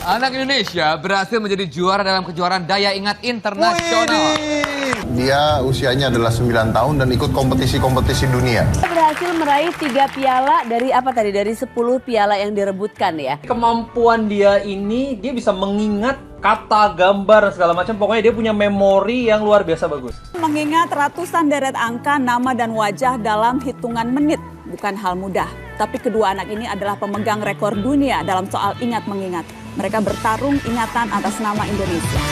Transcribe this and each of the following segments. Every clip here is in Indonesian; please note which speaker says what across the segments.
Speaker 1: Anak Indonesia berhasil menjadi juara dalam kejuaraan daya ingat internasional.
Speaker 2: Dia usianya adalah 9 tahun dan ikut kompetisi-kompetisi dunia.
Speaker 3: Dia berhasil meraih 3 piala dari apa tadi? Dari 10 piala yang direbutkan ya.
Speaker 4: Kemampuan dia ini, dia bisa mengingat kata, gambar, segala macam. Pokoknya dia punya memori yang luar biasa bagus.
Speaker 5: Mengingat ratusan deret angka, nama dan wajah dalam hitungan menit bukan hal mudah. Tapi kedua anak ini adalah pemegang rekor dunia dalam soal ingat mengingat. Mereka bertarung ingatan atas nama Indonesia.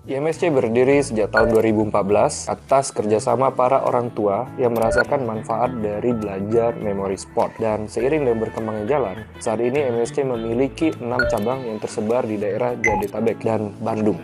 Speaker 6: IMSC berdiri sejak tahun 2014 atas kerjasama para orang tua yang merasakan manfaat dari belajar memori sport. Dan seiring dengan berkembangnya jalan, saat ini IMSC memiliki 6 cabang yang tersebar di daerah Jabodetabek dan Bandung.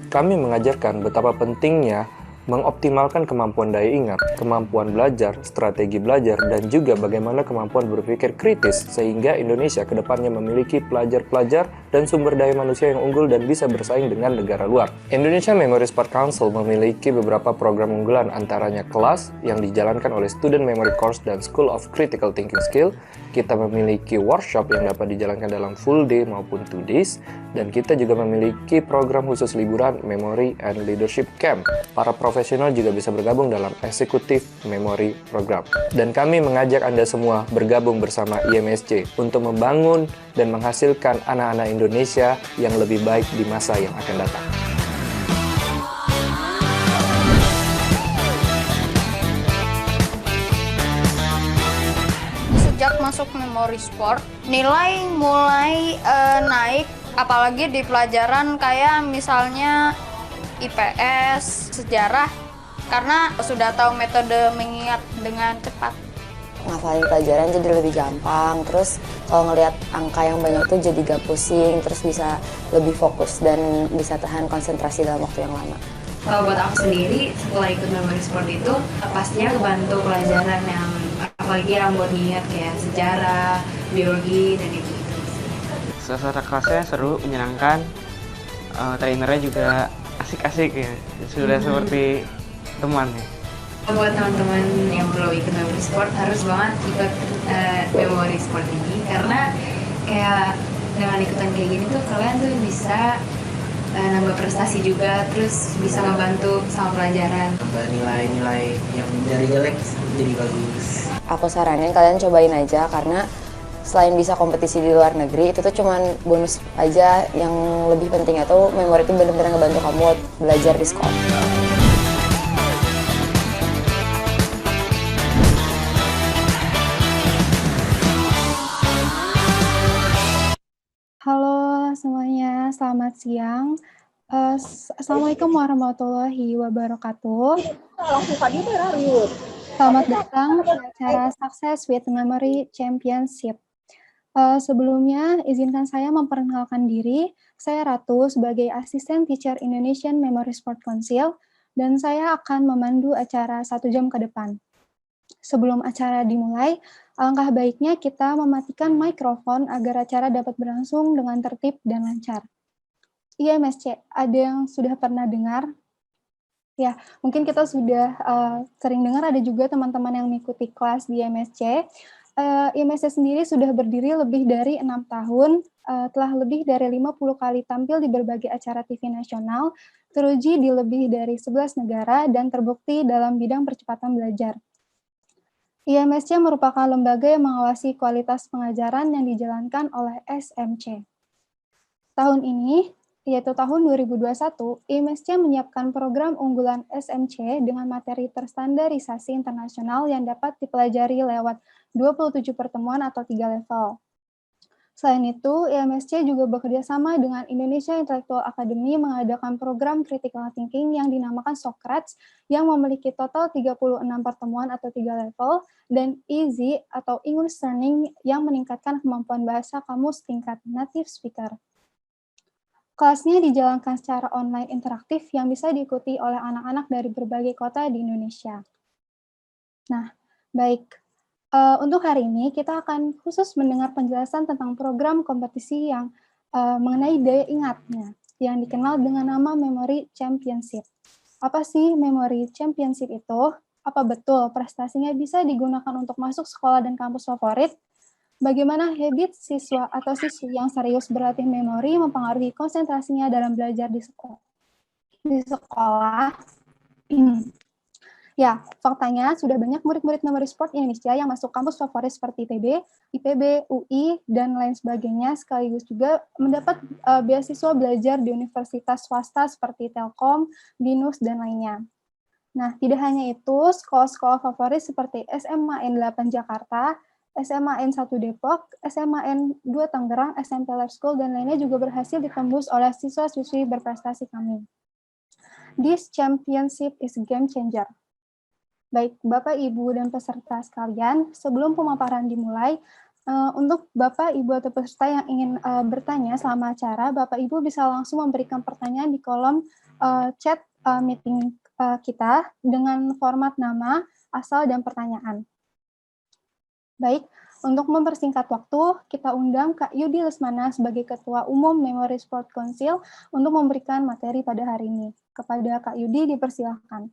Speaker 6: Kami mengajarkan betapa pentingnya mengoptimalkan kemampuan daya ingat, kemampuan belajar, strategi belajar, dan juga bagaimana kemampuan berpikir kritis sehingga Indonesia kedepannya memiliki pelajar-pelajar dan sumber daya manusia yang unggul dan bisa bersaing dengan negara luar. Indonesia Memory Sport Council memiliki beberapa program unggulan, antaranya kelas yang dijalankan oleh Student Memory Course dan School of Critical Thinking Skill. Kita memiliki workshop yang dapat dijalankan dalam full day maupun 2 days, dan kita juga memiliki program khusus liburan Memory and Leadership Camp. Para profesional juga bisa bergabung dalam Executive Memory Program. Dan kami mengajak Anda semua bergabung bersama IMSC untuk membangun dan menghasilkan anak-anak Indonesia yang lebih baik di masa yang akan datang.
Speaker 7: Sejak masuk Memory Sport, nilai mulai naik, apalagi di pelajaran kayak misalnya IPS, sejarah, karena sudah tahu metode mengingat dengan cepat.
Speaker 8: Ngafalin pelajaran jadi lebih gampang, terus kalau ngelihat angka yang banyak tuh jadi gak pusing, terus bisa lebih fokus dan bisa tahan konsentrasi dalam waktu yang lama.
Speaker 9: Kalau buat aku sendiri, setelah ikut Memory Sport itu, pastinya kebantu pelajaran yang apalagi yang buat diingat kayak sejarah, biologi, dan itu.
Speaker 10: Suasana kelasnya seru, menyenangkan, trainernya juga asik-asik ya, sudah seperti teman ya.
Speaker 9: Buat teman-teman yang belum ikut Memory Sport harus banget ikut Memory Sport ini, karena kayak dengan ikutan kayak gini tuh kalian tuh bisa nambah prestasi juga, terus bisa ngebantu sama pelajaran.
Speaker 11: Nilai-nilai yang dari jelek jadi bagus.
Speaker 8: Aku saranin kalian cobain aja, karena selain bisa kompetisi di luar negeri, itu tuh cuman bonus aja. Yang lebih penting itu memori itu benar-benar ngebantu kamu belajar di sekolah.
Speaker 12: Halo semuanya, selamat siang. Assalamualaikum warahmatullahi wabarakatuh. Selamat datang di acara Success with Memory Championship. Sebelumnya, izinkan saya memperkenalkan diri. Saya Ratu sebagai Asisten Teacher Indonesian Memory Sport Council, dan saya akan memandu acara 1 jam ke depan. Sebelum acara dimulai, alangkah baiknya kita mematikan mikrofon agar acara dapat berlangsung dengan tertib dan lancar. IMSC, ada yang sudah pernah dengar? Ya, mungkin kita sudah sering dengar, ada juga teman-teman yang mengikuti kelas di IMSC. IMSC sendiri sudah berdiri lebih dari 6 tahun, telah lebih dari 50 kali tampil di berbagai acara TV nasional, teruji di lebih dari 11 negara, dan terbukti dalam bidang percepatan belajar. IMSC merupakan lembaga yang mengawasi kualitas pengajaran yang dijalankan oleh SMC. Tahun ini, yaitu tahun 2021, IMSC menyiapkan program unggulan SMC dengan materi terstandarisasi internasional yang dapat dipelajari lewat 27 pertemuan atau 3 level. Selain itu, IMSC juga bekerja sama dengan Indonesia Intellectual Academy mengadakan program Critical Thinking yang dinamakan Socrates yang memiliki total 36 pertemuan atau 3 level, dan EASY atau English Learning yang meningkatkan kemampuan bahasa kamus tingkat native speaker. Kelasnya dijalankan secara online interaktif yang bisa diikuti oleh anak-anak dari berbagai kota di Indonesia. Nah, baik. Untuk hari ini, kita akan khusus mendengar penjelasan tentang program kompetisi yang mengenai daya ingatnya, yang dikenal dengan nama Memory Championship. Apa sih Memory Championship itu? Apa betul prestasinya bisa digunakan untuk masuk sekolah dan kampus favorit? Bagaimana habit siswa atau siswi yang serius berlatih memori mempengaruhi konsentrasinya dalam belajar di sekolah? Ya, faktanya sudah banyak murid-murid Memory Sport Indonesia yang masuk kampus favorit seperti ITB, IPB, UI, dan lain sebagainya, sekaligus juga mendapat beasiswa belajar di universitas swasta seperti Telkom, BINUS, dan lainnya. Nah, tidak hanya itu, sekolah-sekolah favorit seperti SMA N8 Jakarta, SMA N1 Depok, SMA N2 Tangerang, SMP Lab School, dan lainnya juga berhasil ditembus oleh siswa-siswi berprestasi kami. This championship is a game changer. Baik, Bapak, Ibu, dan peserta sekalian, sebelum pemaparan dimulai, untuk Bapak, Ibu, atau peserta yang ingin bertanya selama acara, Bapak, Ibu bisa langsung memberikan pertanyaan di kolom chat meeting kita dengan format nama, asal, dan pertanyaan. Baik, untuk mempersingkat waktu, kita undang Kak Yudi Lesmana sebagai Ketua Umum Memory Sport Council untuk memberikan materi pada hari ini. Kepada Kak Yudi, dipersilahkan.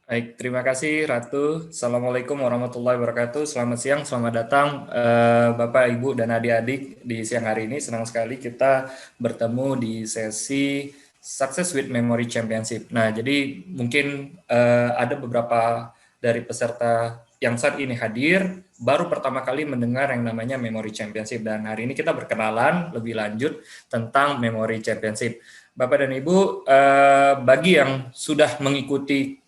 Speaker 6: Baik, terima kasih Ratu. Assalamualaikum warahmatullahi wabarakatuh. Selamat siang, selamat datang Bapak, Ibu, dan adik-adik di siang hari ini. Senang sekali kita bertemu di sesi Success with Memory Championship. Nah, jadi mungkin ada beberapa dari peserta yang saat ini hadir, baru pertama kali mendengar yang namanya Memory Championship. Dan hari ini kita berkenalan lebih lanjut tentang Memory Championship. Bapak dan Ibu, bagi yang sudah mengikuti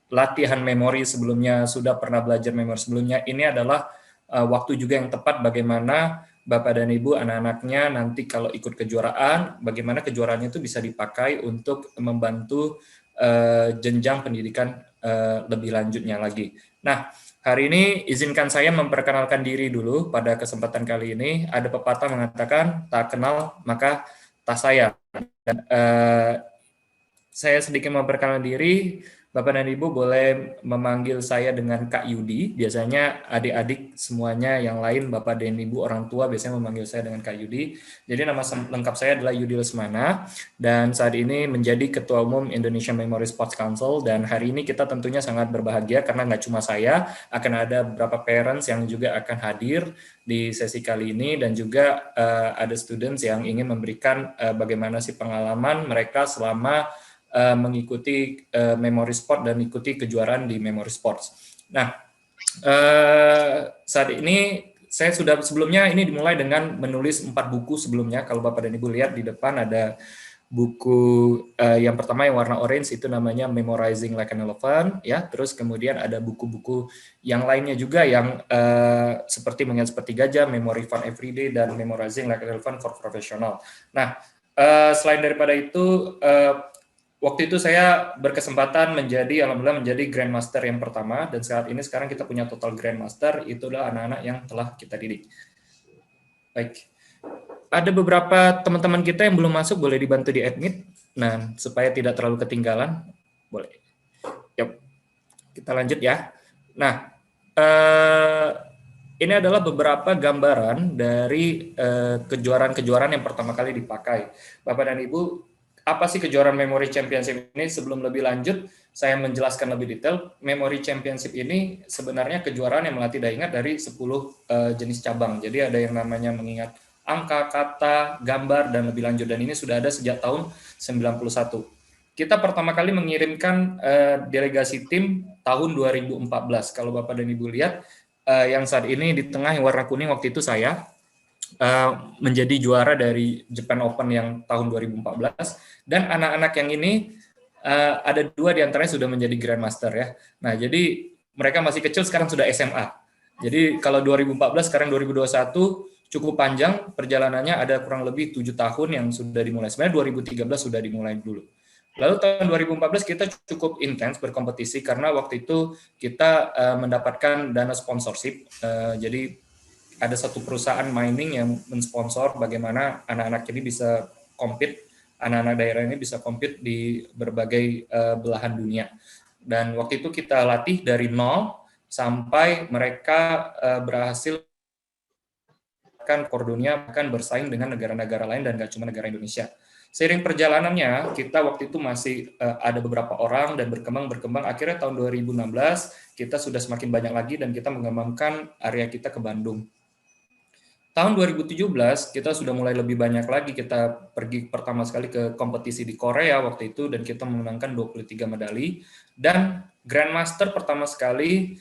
Speaker 6: latihan memori sebelumnya, sudah pernah belajar memori sebelumnya, ini adalah waktu juga yang tepat bagaimana Bapak dan Ibu anak-anaknya nanti kalau ikut kejuaraan, bagaimana kejuaraannya itu bisa dipakai untuk membantu jenjang pendidikan lebih lanjutnya lagi. Nah, hari ini izinkan saya memperkenalkan diri dulu. Pada kesempatan kali ini ada pepatah mengatakan tak kenal maka tak sayang. Dan saya sedikit memperkenalkan diri. Bapak dan Ibu boleh memanggil saya dengan Kak Yudi. Biasanya adik-adik semuanya yang lain, Bapak dan Ibu orang tua biasanya memanggil saya dengan Kak Yudi. Jadi nama lengkap saya adalah Yudi Lesmana dan saat ini menjadi Ketua Umum Indonesia Memory Sports Council. Dan hari ini kita tentunya sangat berbahagia karena nggak cuma saya, akan ada beberapa parents yang juga akan hadir di sesi kali ini dan juga ada students yang ingin memberikan bagaimana sih pengalaman mereka selama mengikuti Memory Sport dan ikuti kejuaraan di Memory Sports. Nah, saat ini saya sudah sebelumnya ini dimulai dengan menulis 4 buku sebelumnya. Kalau Bapak dan Ibu lihat di depan ada buku yang pertama yang warna orange itu namanya Memorizing Like an Elephant, ya. Terus kemudian ada buku-buku yang lainnya juga yang seperti Mengingat Seperti Gajah, Memory Fun Everyday, dan Memorizing Like an Elephant for Professional. Nah, selain daripada itu, waktu itu saya berkesempatan alhamdulillah menjadi Grandmaster yang pertama, dan sekarang kita punya total Grandmaster, itu adalah anak-anak yang telah kita didik. Baik, ada beberapa teman-teman kita yang belum masuk, boleh dibantu di admit, nah supaya tidak terlalu ketinggalan, boleh. Yuk, kita lanjut ya. Nah, ini adalah beberapa gambaran dari kejuaraan-kejuaraan yang pertama kali dipakai. Bapak dan Ibu, apa sih kejuaraan Memory Championship ini? Sebelum lebih lanjut, saya menjelaskan lebih detail. Memory Championship ini sebenarnya kejuaraan yang melatih daya ingat dari 10 jenis cabang. Jadi ada yang namanya mengingat angka, kata, gambar, dan lebih lanjut. Dan ini sudah ada sejak tahun 91. Kita pertama kali mengirimkan delegasi tim tahun 2014. Kalau Bapak dan Ibu lihat, yang saat ini di tengah yang warna kuning waktu itu saya. menjadi juara dari Japan Open yang tahun 2014, dan anak-anak yang ini ada 2 diantaranya sudah menjadi Grandmaster ya. Nah, jadi mereka masih kecil, sekarang sudah SMA. Jadi kalau 2014, sekarang 2021, cukup panjang perjalanannya, ada kurang lebih 7 tahun yang sudah dimulai. Sebenarnya 2013 sudah dimulai dulu. Lalu tahun 2014 kita cukup intens berkompetisi karena waktu itu kita mendapatkan dana sponsorship. Jadi ada satu perusahaan mining yang mensponsor bagaimana anak-anak ini bisa compete, anak-anak daerah ini bisa compete di berbagai belahan dunia. Dan waktu itu kita latih dari nol sampai mereka berhasil kan rekor dunia, bahkan bersaing dengan negara-negara lain dan nggak cuma negara Indonesia. Seiring perjalanannya, kita waktu itu masih ada beberapa orang dan berkembang. Akhirnya tahun 2016 kita sudah semakin banyak lagi dan kita mengembangkan area kita ke Bandung. Tahun 2017 kita sudah mulai lebih banyak lagi, kita pergi pertama sekali ke kompetisi di Korea waktu itu dan kita memenangkan 23 medali. Dan Grandmaster pertama sekali,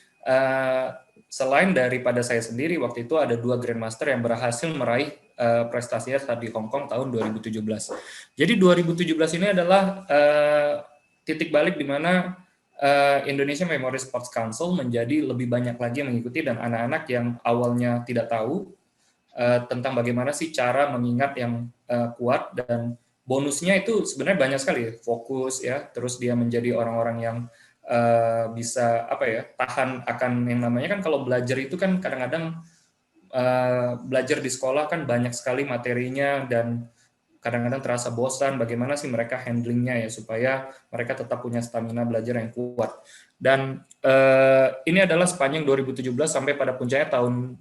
Speaker 6: selain daripada saya sendiri, waktu itu ada 2 Grandmaster yang berhasil meraih prestasinya saat di Hong Kong tahun 2017. Jadi 2017 ini adalah titik balik di mana Indonesia Memory Sports Council menjadi lebih banyak lagi yang mengikuti, dan anak-anak yang awalnya tidak tahu tentang bagaimana sih cara mengingat yang kuat, dan bonusnya itu sebenarnya banyak sekali, fokus ya, terus dia menjadi orang-orang yang bisa tahan akan yang namanya kan, kalau belajar itu kan kadang-kadang belajar di sekolah kan banyak sekali materinya dan kadang-kadang terasa bosan, bagaimana sih mereka handlingnya ya supaya mereka tetap punya stamina belajar yang kuat. Dan ini adalah sepanjang 2017 sampai pada puncaknya tahun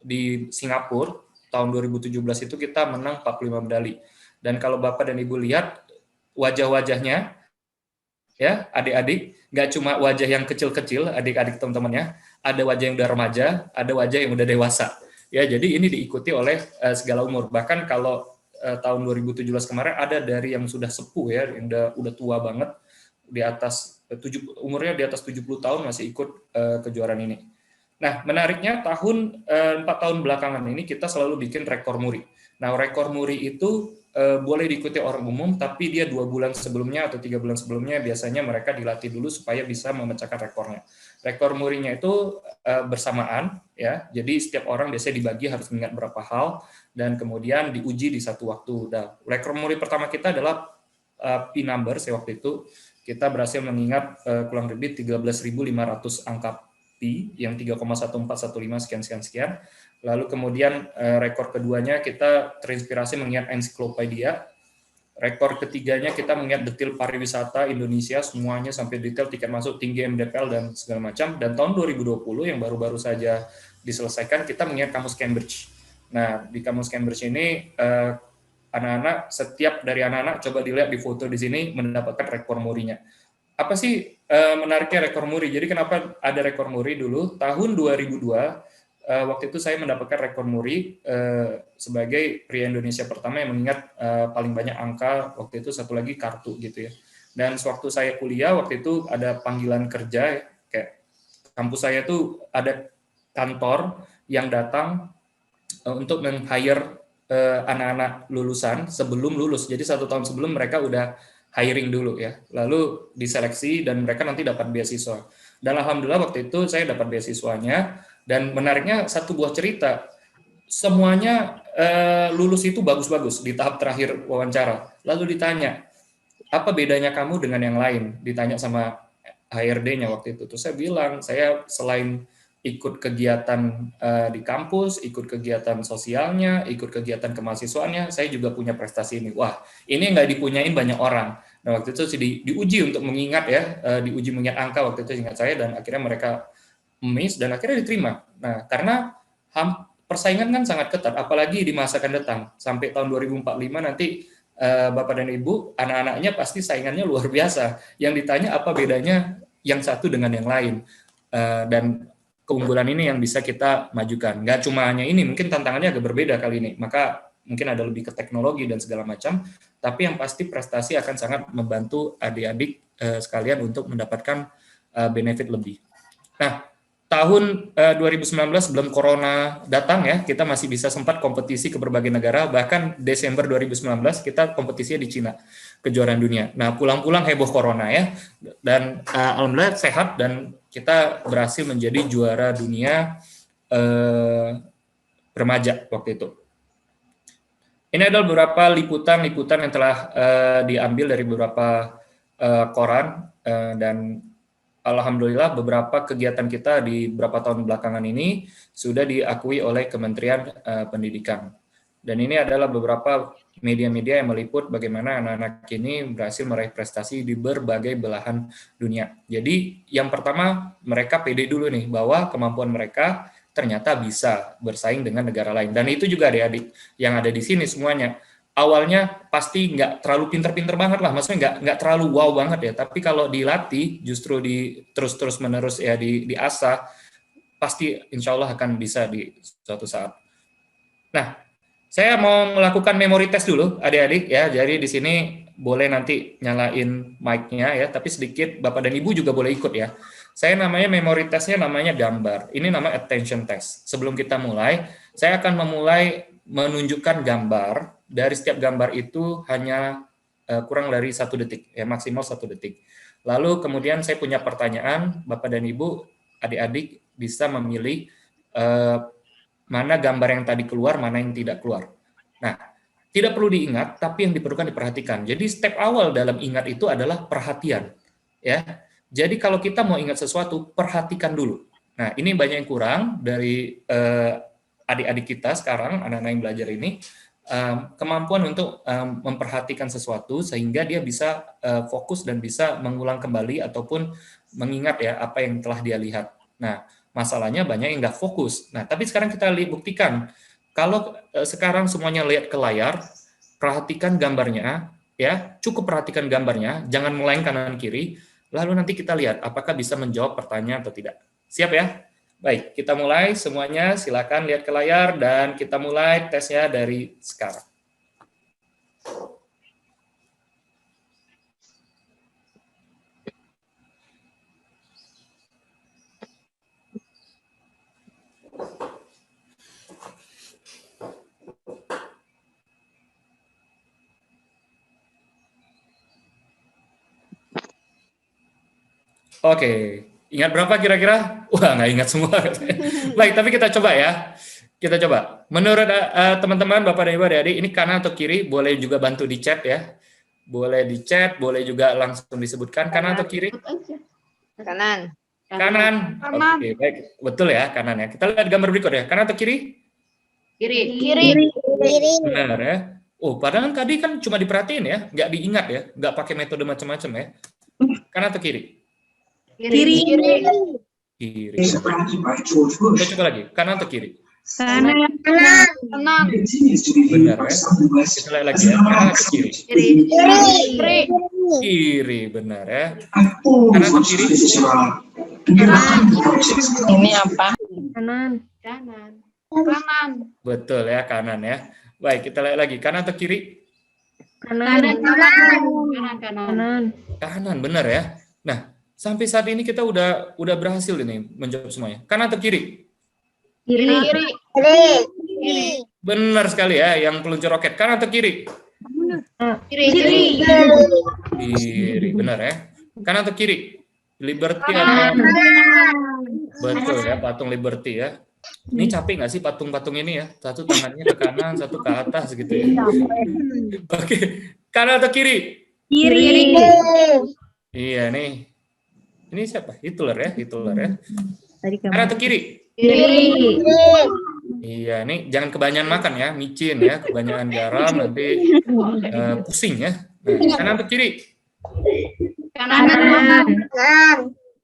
Speaker 6: di Singapura tahun 2017 itu kita menang 45 medali. Dan kalau Bapak dan Ibu lihat wajah-wajahnya ya, adik-adik, nggak cuma wajah yang kecil-kecil, adik-adik teman-temannya, ada wajah yang udah remaja, ada wajah yang udah dewasa. Ya, jadi ini diikuti oleh segala umur. Bahkan kalau tahun 2017 kemarin ada dari yang sudah sepuh ya, yang udah tua banget, di atas umurnya di atas 70 tahun masih ikut kejuaraan ini. Nah, menariknya 4 tahun belakangan ini kita selalu bikin rekor muri. Nah, rekor muri itu boleh diikuti orang umum, tapi dia 2 bulan sebelumnya atau 3 bulan sebelumnya biasanya mereka dilatih dulu supaya bisa memecahkan rekornya. Rekor murinya itu bersamaan, ya. Jadi setiap orang biasanya dibagi harus mengingat berapa hal dan kemudian diuji di satu waktu. Nah, rekor muri pertama kita adalah P number. Saya waktu itu kita berhasil mengingat kurang lebih 13.500 angka P yang 3,1415 sekian. Lalu kemudian rekor keduanya kita terinspirasi mengingat ensiklopedia. Rekor ketiganya kita mengingat detail pariwisata Indonesia, semuanya sampai detail tiket masuk, tinggi MDPL dan segala macam. Dan tahun 2020 yang baru-baru saja diselesaikan, kita mengingat Kamus Cambridge. Nah, di Kamus Cambridge ini anak-anak, setiap dari anak-anak coba dilihat di foto di sini mendapatkan rekor murinya. Apa sih menariknya rekor muri? Jadi kenapa ada rekor muri dulu? Tahun 2002 waktu itu saya mendapatkan rekor muri sebagai pria Indonesia pertama yang mengingat paling banyak angka, waktu itu satu lagi kartu gitu ya. Dan sewaktu saya kuliah waktu itu ada panggilan kerja, kayak kampus saya tuh ada kantor yang datang untuk meng-hire anak-anak lulusan sebelum lulus. Jadi 1 tahun sebelum mereka udah hiring dulu ya. Lalu diseleksi dan mereka nanti dapat beasiswa. Dan alhamdulillah waktu itu saya dapat beasiswanya. Dan menariknya satu buah cerita, semuanya lulus itu bagus-bagus di tahap terakhir wawancara. Lalu ditanya, apa bedanya kamu dengan yang lain? Ditanya sama HRD-nya waktu itu. Terus saya bilang, saya selain ikut kegiatan di kampus, ikut kegiatan sosialnya, ikut kegiatan kemahasiswaannya, saya juga punya prestasi ini. Wah, ini nggak dipunyain banyak orang. Nah, waktu itu diuji untuk mengingat ya, diuji mengingat angka waktu itu ingat saya, dan akhirnya mereka miss dan akhirnya diterima. Nah, karena persaingan kan sangat ketat, apalagi di masa akan datang. Sampai tahun 2045 nanti Bapak dan Ibu, anak-anaknya pasti saingannya luar biasa. Yang ditanya apa bedanya yang satu dengan yang lain. Dan keunggulan ini yang bisa kita majukan. Nggak cuma hanya ini, mungkin tantangannya agak berbeda kali ini. Maka mungkin ada lebih ke teknologi dan segala macam, tapi yang pasti prestasi akan sangat membantu adik-adik sekalian untuk mendapatkan benefit lebih. Nah,
Speaker 13: tahun 2019 sebelum corona datang ya, kita masih bisa sempat kompetisi ke berbagai negara, bahkan Desember 2019 kita kompetisinya di Cina, kejuaraan dunia. Nah, pulang-pulang heboh corona ya, dan alhamdulillah sehat dan kita berhasil menjadi juara dunia remaja waktu itu. Ini adalah beberapa liputan-liputan yang telah diambil dari beberapa koran dan alhamdulillah beberapa kegiatan kita di beberapa tahun belakangan ini sudah diakui oleh Kementerian Pendidikan. Dan ini adalah beberapa media-media yang meliput bagaimana anak-anak ini berhasil meraih prestasi di berbagai belahan dunia. Jadi yang pertama mereka pede dulu nih bahwa kemampuan mereka ternyata bisa bersaing dengan negara lain. Dan itu juga adik-adik yang ada di sini semuanya. Awalnya pasti nggak terlalu pinter-pinter banget lah, maksudnya nggak terlalu wow banget ya, tapi kalau dilatih, justru terus menerus ya diasah, pasti insya Allah akan bisa di suatu saat. Nah, saya mau melakukan memory test dulu, adik-adik ya, jadi di sini boleh nanti nyalain mic-nya ya, tapi sedikit Bapak dan Ibu juga boleh ikut ya. Saya namanya memory testnya namanya gambar, ini nama attention test. Sebelum kita mulai, saya akan memulai menunjukkan gambar. Dari setiap gambar itu hanya kurang dari 1 detik, ya maksimal 1 detik. Lalu kemudian saya punya pertanyaan, Bapak dan Ibu, adik-adik bisa memilih mana gambar yang tadi keluar, mana yang tidak keluar. Nah, tidak perlu diingat, tapi yang diperlukan diperhatikan. Jadi step awal dalam ingat itu adalah perhatian. Ya, jadi kalau kita mau ingat sesuatu, perhatikan dulu. Nah, ini banyak yang kurang dari adik-adik kita sekarang, anak-anak yang belajar ini. Kemampuan untuk memperhatikan sesuatu sehingga dia bisa fokus dan bisa mengulang kembali ataupun mengingat ya apa yang telah dia lihat. Nah, masalahnya banyak yang nggak fokus. Nah, tapi sekarang kita buktikan kalau sekarang semuanya lihat ke layar, perhatikan gambarnya, ya cukup perhatikan gambarnya, jangan meleng kanan kiri. Lalu nanti kita lihat apakah bisa menjawab pertanyaan atau tidak. Siap ya? Baik, kita mulai semuanya, silakan lihat ke layar dan kita mulai tesnya dari sekarang. Oke. Ingat berapa kira-kira? Wah, nggak ingat semua. Baik, tapi kita coba ya. Kita coba. Menurut teman-teman, Bapak dan Ibu adik-adik, ini kanan atau kiri? Boleh juga bantu di chat ya. Boleh di chat, boleh juga langsung disebutkan. Kanan atau kiri?
Speaker 14: Kanan.
Speaker 13: Kanan. Oke, baik. Betul ya, kanan ya. Kita lihat gambar berikut ya. Kanan atau kiri?
Speaker 14: Kiri.
Speaker 13: Kiri. Benar ya. Oh, padahal tadi kan cuma diperhatiin ya. Nggak diingat ya. Nggak pakai metode macam-macam ya. Kanan atau kiri?
Speaker 14: Kiri.
Speaker 13: Kiri. Kita coba lagi. Kanan atau kiri?
Speaker 14: Kanan.
Speaker 13: Benar ya. Kita lihat lagi ya. Kanan atau kiri?
Speaker 14: Kiri.
Speaker 13: Kiri, benar ya. Kanan atau kiri?
Speaker 14: Ini apa? Kanan. Kanan.
Speaker 13: Betul ya, kanan ya. Baik, kita lihat lagi. Kanan atau kiri?
Speaker 14: Kanan.
Speaker 13: Kanan, benar ya. Nah, sampai saat ini kita udah berhasil ini menjawab semuanya. Kanan atau kiri?
Speaker 14: Kiri.
Speaker 13: Benar sekali ya, yang peluncur roket. Kanan atau kiri?
Speaker 14: Kiri.
Speaker 13: Kiri, benar ya. Kanan atau kiri? Liberty atau? Betul ya, patung Liberty ya. Ini capek nggak sih patung-patung ini ya? Satu tangannya ke kanan, satu ke atas gitu ya. Oke, kanan atau kiri?
Speaker 14: Kiri.
Speaker 13: Iya nih. Ini siapa? Hitler ya. Kanan atau kiri?
Speaker 14: Kiri.
Speaker 13: Iya, nih jangan kebanyakan makan ya, micin ya, kebanyakan garam nanti pusing ya. Nah, kanan atau kiri?
Speaker 14: Kanan.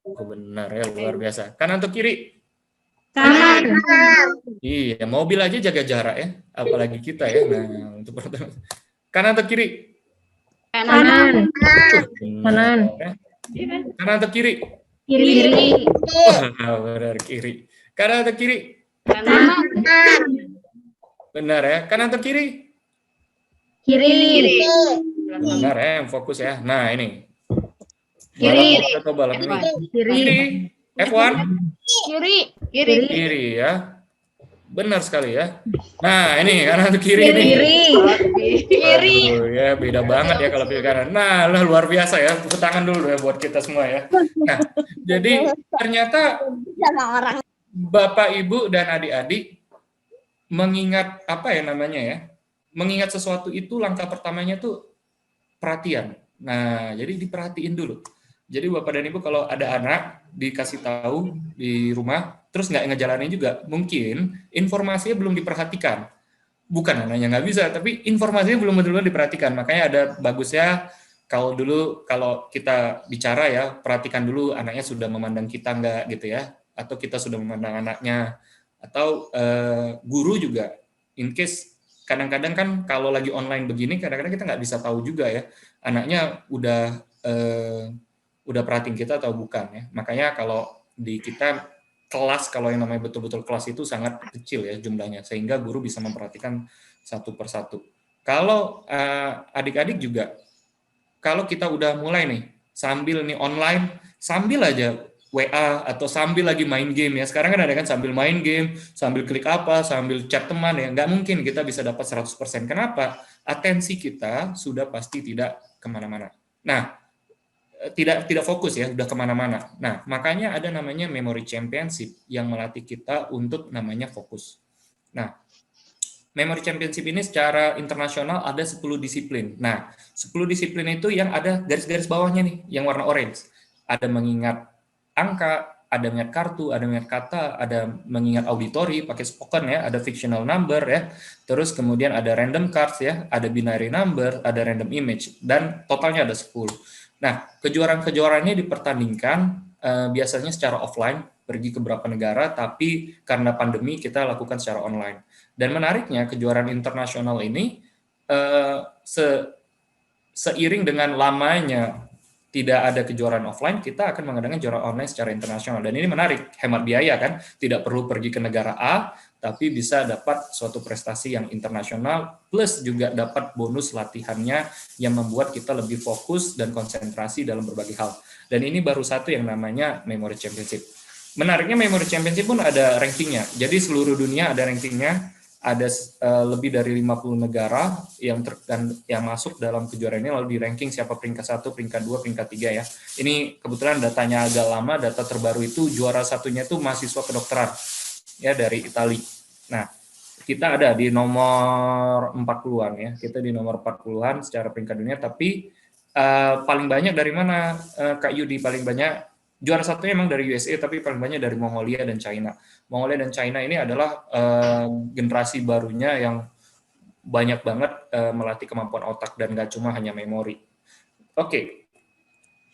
Speaker 13: Oh, benar ya, luar biasa. Kanan atau kiri?
Speaker 14: Kanan.
Speaker 13: Iya, mobil aja jaga jarak ya, apalagi kita ya. Nah, untuk pertama. Kanan atau kiri?
Speaker 14: Kanan.
Speaker 13: Kanan. Kanan atau kiri?
Speaker 14: Kiri.
Speaker 13: Oh, benar kiri. Kanan atau kiri?
Speaker 14: Kanan.
Speaker 13: Benar ya. Kanan atau kiri?
Speaker 14: Kiri.
Speaker 13: Benar ya, yang fokus ya. Nah, ini.
Speaker 14: Kiri.
Speaker 13: Balap atau balap ini?
Speaker 14: Kiri.
Speaker 13: F1?
Speaker 14: Kiri.
Speaker 13: Kiri ya. Benar sekali ya. Nah, ini kanan atau kiri ini.
Speaker 14: Kiri.
Speaker 13: Aduh, ya beda banget ya kalau pilih kanan. Nah, luar biasa ya. Tepuk tangan dulu ya buat kita semua ya. Nah, jadi ternyata Bapak, Ibu, dan adik-adik mengingat apa ya namanya ya? Mengingat sesuatu itu langkah pertamanya tuh perhatian. Nah, jadi diperhatiin dulu. Jadi Bapak dan Ibu kalau ada anak dikasih tahu di rumah, terus nggak ngejalanin juga, mungkin informasinya belum diperhatikan. Bukan anaknya nggak bisa, tapi informasinya belum betul-betul diperhatikan. Makanya ada bagusnya kalau kita bicara ya, perhatikan dulu anaknya sudah memandang kita nggak gitu ya, atau kita sudah memandang anaknya, atau guru juga. In case kadang-kadang kan kalau lagi online begini, kadang-kadang kita nggak bisa tahu juga ya, anaknya udah perhatiin kita atau bukan ya. Makanya kalau di kita kelas, kalau yang namanya betul-betul kelas itu sangat kecil ya jumlahnya, sehingga guru bisa memperhatikan satu persatu. Kalau adik-adik juga, kalau kita udah mulai nih, sambil nih online, sambil aja WA atau sambil lagi main game ya. Sekarang kan ada kan sambil main game, sambil klik apa, sambil chat teman ya. Nggak mungkin kita bisa dapat 100%. Kenapa? Atensi kita sudah pasti tidak kemana-mana. Nah, tidak fokus ya, udah kemana-mana. Nah, makanya ada namanya Memory Championship yang melatih kita untuk namanya fokus. Nah, Memory Championship ini secara internasional ada 10 disiplin. Nah, 10 disiplin itu yang ada garis-garis bawahnya nih, yang warna orange. Ada mengingat angka, ada mengingat kartu, ada mengingat kata, ada mengingat auditori pakai spoken ya, ada fictional number ya. Terus kemudian ada random cards ya, ada binary number, ada random image, dan totalnya ada 10. Nah, kejuaraan-kejuaraan ini dipertandingkan biasanya secara offline, pergi ke beberapa negara, tapi karena pandemi kita lakukan secara online. Dan menariknya, kejuaraan internasional ini seiring dengan lamanya tidak ada kejuaraan offline, kita akan mengadakan kejuaraan online secara internasional. Dan ini menarik, hemat biaya kan, tidak perlu pergi ke negara A, tapi bisa dapat suatu prestasi yang internasional, plus juga dapat bonus latihannya yang membuat kita lebih fokus dan konsentrasi dalam berbagai hal. Dan ini baru satu yang namanya Memory Championship. Menariknya Memory Championship pun ada rankingnya. Jadi seluruh dunia ada rankingnya, ada lebih dari 50 negara yang masuk dalam kejuaraan ini, lalu di ranking siapa peringkat 1, peringkat 2, peringkat 3 ya. Ini kebetulan datanya agak lama, data terbaru itu juara satunya itu mahasiswa kedokteran ya dari Italia. Nah, kita ada di nomor 40-an ya. Kita di nomor 40-an secara peringkat dunia, tapi paling banyak dari mana Kak Yudi? Paling banyak juara satunya memang dari USA, tapi paling banyak dari Mongolia dan China. Mongolia dan China ini adalah generasi barunya yang banyak banget melatih kemampuan otak dan nggak cuma hanya memori. Oke,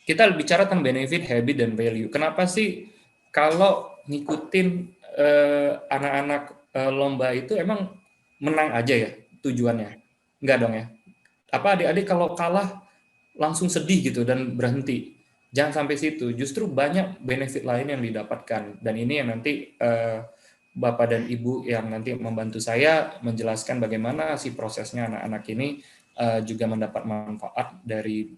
Speaker 13: kita bicara tentang benefit, habit, dan value. Kenapa sih kalau ngikutin anak-anak lomba itu emang menang aja ya tujuannya? Enggak dong ya. Apa adik-adik kalau kalah langsung sedih gitu dan berhenti? Jangan sampai situ. Justru banyak benefit lain yang didapatkan. Dan ini yang nanti Bapak dan Ibu yang nanti membantu saya menjelaskan bagaimana sih prosesnya anak-anak ini juga mendapat manfaat dari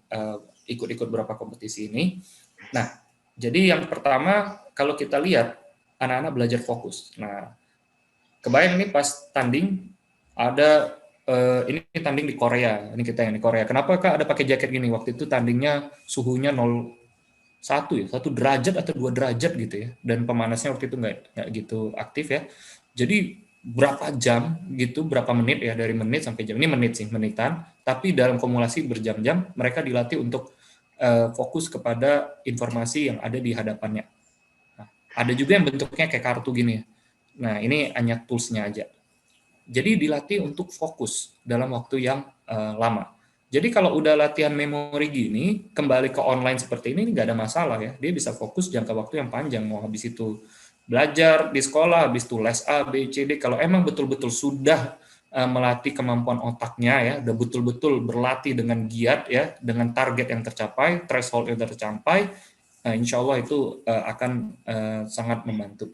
Speaker 13: ikut-ikut beberapa kompetisi ini. Nah, jadi yang pertama kalau kita lihat anak-anak belajar fokus. Nah, kebayang ini pas tanding ada ini tanding di Korea. Ini kita yang di Korea. Kenapa Kak ada pakai jaket gini? Waktu itu tandingnya suhunya 1 derajat atau 2 derajat gitu ya. Dan pemanasnya waktu itu nggak gitu aktif ya. Jadi berapa jam gitu, berapa menit ya, dari menit sampai jam. Ini menit sih, menitan. Tapi dalam kumulasi berjam-jam mereka dilatih untuk fokus kepada informasi yang ada di hadapannya. Ada juga yang bentuknya kayak kartu gini. Nah, ini hanya tools-nya aja. Jadi dilatih untuk fokus dalam waktu yang lama. Jadi kalau udah latihan memori gini, kembali ke online seperti ini nggak ada masalah ya. Dia bisa fokus jangka waktu yang panjang. Mau habis itu belajar di sekolah, habis itu les A, B, C, D. Kalau emang betul-betul sudah melatih kemampuan otaknya ya, udah betul-betul berlatih dengan giat ya, dengan target yang tercapai, threshold yang tercapai, insya Allah itu akan sangat membantu.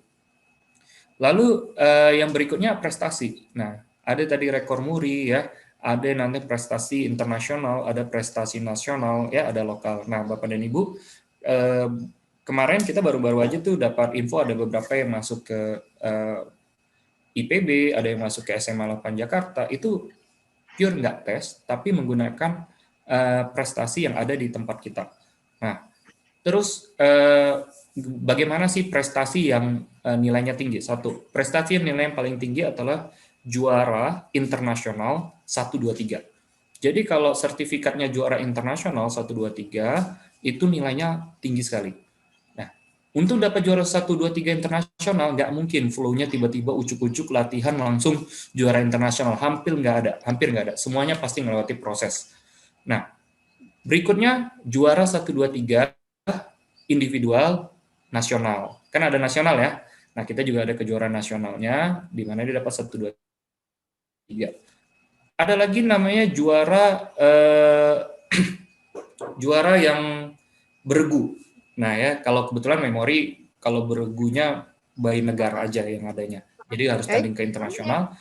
Speaker 13: Lalu yang berikutnya prestasi. Nah, ada tadi rekor muri ya, ada nanti prestasi internasional, ada prestasi nasional ya, ada lokal. Nah, Bapak dan Ibu, kemarin kita baru-baru aja tuh dapat info ada beberapa yang masuk ke IPB, ada yang masuk ke SMA 8 Jakarta, itu pure nggak tes, tapi menggunakan prestasi yang ada di tempat kita. Nah, terus bagaimana sih prestasi yang nilainya tinggi? Satu, prestasi yang nilainya paling tinggi adalah juara internasional 1, 2, 3. Jadi kalau sertifikatnya juara internasional 1, 2, 3, itu nilainya tinggi sekali. Nah, untuk dapat juara 1, 2, 3 internasional, nggak mungkin flow-nya tiba-tiba ujuk-ujuk latihan langsung juara internasional. Hampir nggak ada. Semuanya pasti melewati proses. Nah, berikutnya juara 1, 2, 3 individual nasional. Kan ada nasional ya. Nah, kita juga ada kejuaraan nasionalnya, di mana dia dapat 1, 2, 3. Ada lagi namanya juara juara yang bergu. Nah ya, kalau kebetulan memori, kalau bergunya by negara aja yang adanya. Jadi harus tanding ke internasional.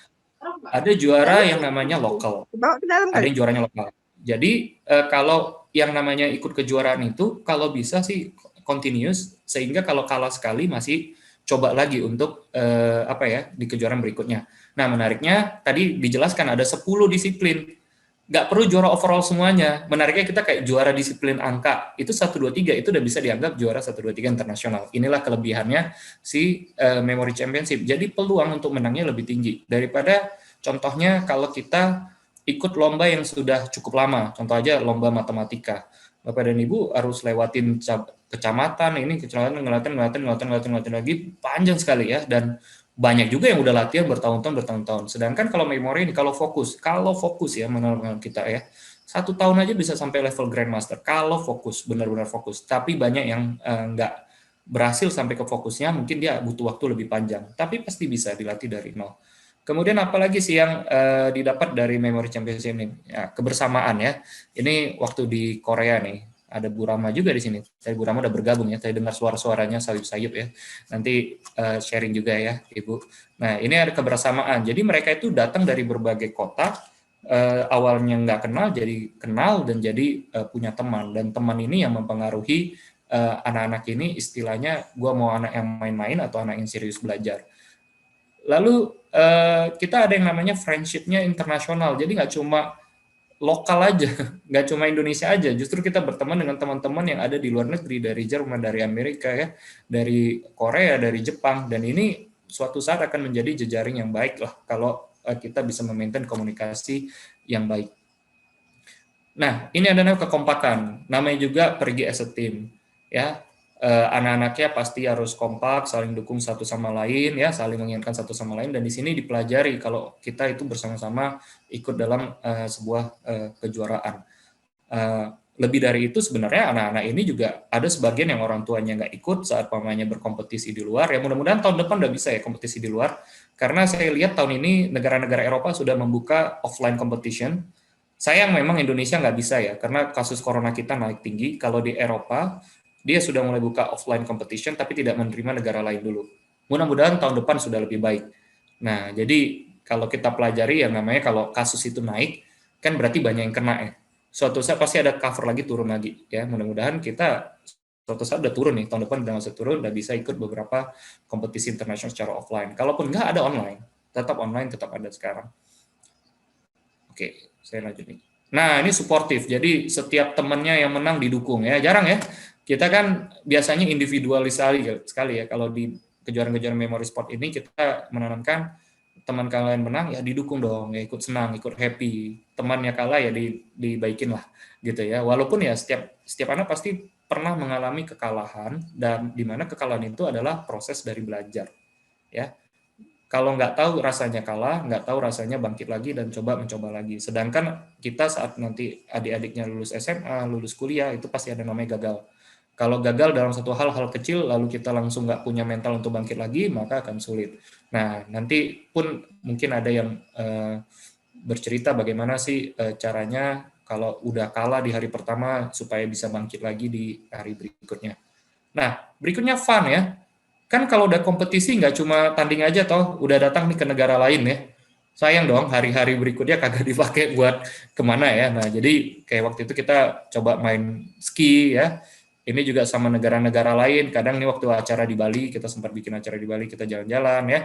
Speaker 13: Ada juara yang namanya lokal. Ada yang juaranya lokal. Jadi kalau yang namanya ikut kejuaraan itu, kalau bisa sih continuous, sehingga kalau kalah sekali masih coba lagi untuk di kejuaraan berikutnya. Nah, menariknya tadi dijelaskan ada 10 disiplin. Nggak perlu juara overall semuanya. Menariknya kita kayak juara disiplin angka. Itu 1, 2, 3 itu udah bisa dianggap juara 1, 2, 3 internasional. Inilah kelebihannya si Memory Championship. Jadi peluang untuk menangnya lebih tinggi. Daripada contohnya kalau kita ikut lomba yang sudah cukup lama. Contoh aja lomba matematika. Bapak dan Ibu harus lewatin kecamatan, ini kecamatan, ngelatin lagi, panjang sekali ya. Dan banyak juga yang udah latihan bertahun-tahun. Sedangkan kalau memori ini, kalau fokus ya menurut kita ya, 1 tahun aja bisa sampai level Grandmaster. Kalau fokus, benar-benar fokus. Tapi banyak yang nggak berhasil sampai ke fokusnya, mungkin dia butuh waktu lebih panjang. Tapi pasti bisa dilatih dari nol. Kemudian apalagi sih yang didapat dari Memory Championship ini? Ya, kebersamaan ya. Ini waktu di Korea nih. Ada Bu Rama juga di sini. Tadi Bu Rama udah bergabung ya. Tadi dengar suara-suaranya sayup-sayup ya. Nanti sharing juga ya, Ibu. Nah, ini ada kebersamaan. Jadi mereka itu datang dari berbagai kota. Awalnya nggak kenal, jadi kenal dan jadi punya teman. Dan teman ini yang mempengaruhi anak-anak ini istilahnya, gue mau anak yang main-main atau anak yang serius belajar. Lalu kita ada yang namanya friendship-nya internasional. Jadi nggak cuma lokal aja, nggak cuma Indonesia aja. Justru kita berteman dengan teman-teman yang ada di luar negeri, dari Jerman, dari Amerika ya, dari Korea, dari Jepang. Dan ini suatu saat akan menjadi jejaring yang baik lah kalau kita bisa memaintain komunikasi yang baik. Nah, ini adalah kekompakan. Namanya juga pergi as a team ya. Anak-anaknya pasti harus kompak, saling dukung satu sama lain ya, saling mengingatkan satu sama lain, dan di sini dipelajari kalau kita itu bersama-sama ikut dalam sebuah kejuaraan. Lebih dari itu sebenarnya anak-anak ini juga ada sebagian yang orang tuanya nggak ikut saat pamannya berkompetisi di luar. Ya mudah-mudahan tahun depan udah bisa ya kompetisi di luar, karena saya lihat tahun ini negara-negara Eropa sudah membuka offline competition. Sayang memang Indonesia nggak bisa ya, karena kasus corona kita naik tinggi. Kalau di Eropa dia sudah mulai buka offline competition, tapi tidak menerima negara lain dulu. Mudah-mudahan tahun depan sudah lebih baik. Nah, jadi kalau kita pelajari yang namanya kalau kasus itu naik, kan berarti banyak yang kena ya. Suatu saat pasti ada cover lagi, turun lagi. Ya, mudah-mudahan kita suatu saat udah turun nih, tahun depan udah masuk turun, udah bisa ikut beberapa kompetisi internasional secara offline. Kalaupun nggak ada online, tetap ada sekarang. Oke, saya lanjut nih. Nah, ini suportif. Jadi setiap temannya yang menang didukung ya. Jarang ya. Kita kan biasanya individualis sekali ya. Kalau di kejuaraan-kejuaraan memory sport ini kita menanamkan teman kalian menang ya didukung dong, ya ikut senang, ikut happy. Temannya kalah ya dibaikin lah gitu ya. Walaupun ya setiap anak pasti pernah mengalami kekalahan, dan di mana kekalahan itu adalah proses dari belajar. Ya. Kalau nggak tahu rasanya kalah, nggak tahu rasanya bangkit lagi dan mencoba lagi. Sedangkan kita saat nanti adik-adiknya lulus SMA, lulus kuliah, itu pasti ada namanya gagal. Kalau gagal dalam satu hal kecil, lalu kita langsung nggak punya mental untuk bangkit lagi, maka akan sulit. Nah, nanti pun mungkin ada yang bercerita bagaimana sih caranya kalau udah kalah di hari pertama supaya bisa bangkit lagi di hari berikutnya. Nah, berikutnya fun ya. Kan kalau udah kompetisi nggak cuma tanding aja toh, udah datang nih ke negara lain ya. Sayang dong, hari-hari berikutnya kagak dipakai buat kemana ya. Nah, jadi kayak waktu itu kita coba main ski ya. Ini juga sama negara-negara lain. Kadang nih waktu acara di Bali, kita sempat bikin acara di Bali, kita jalan-jalan ya.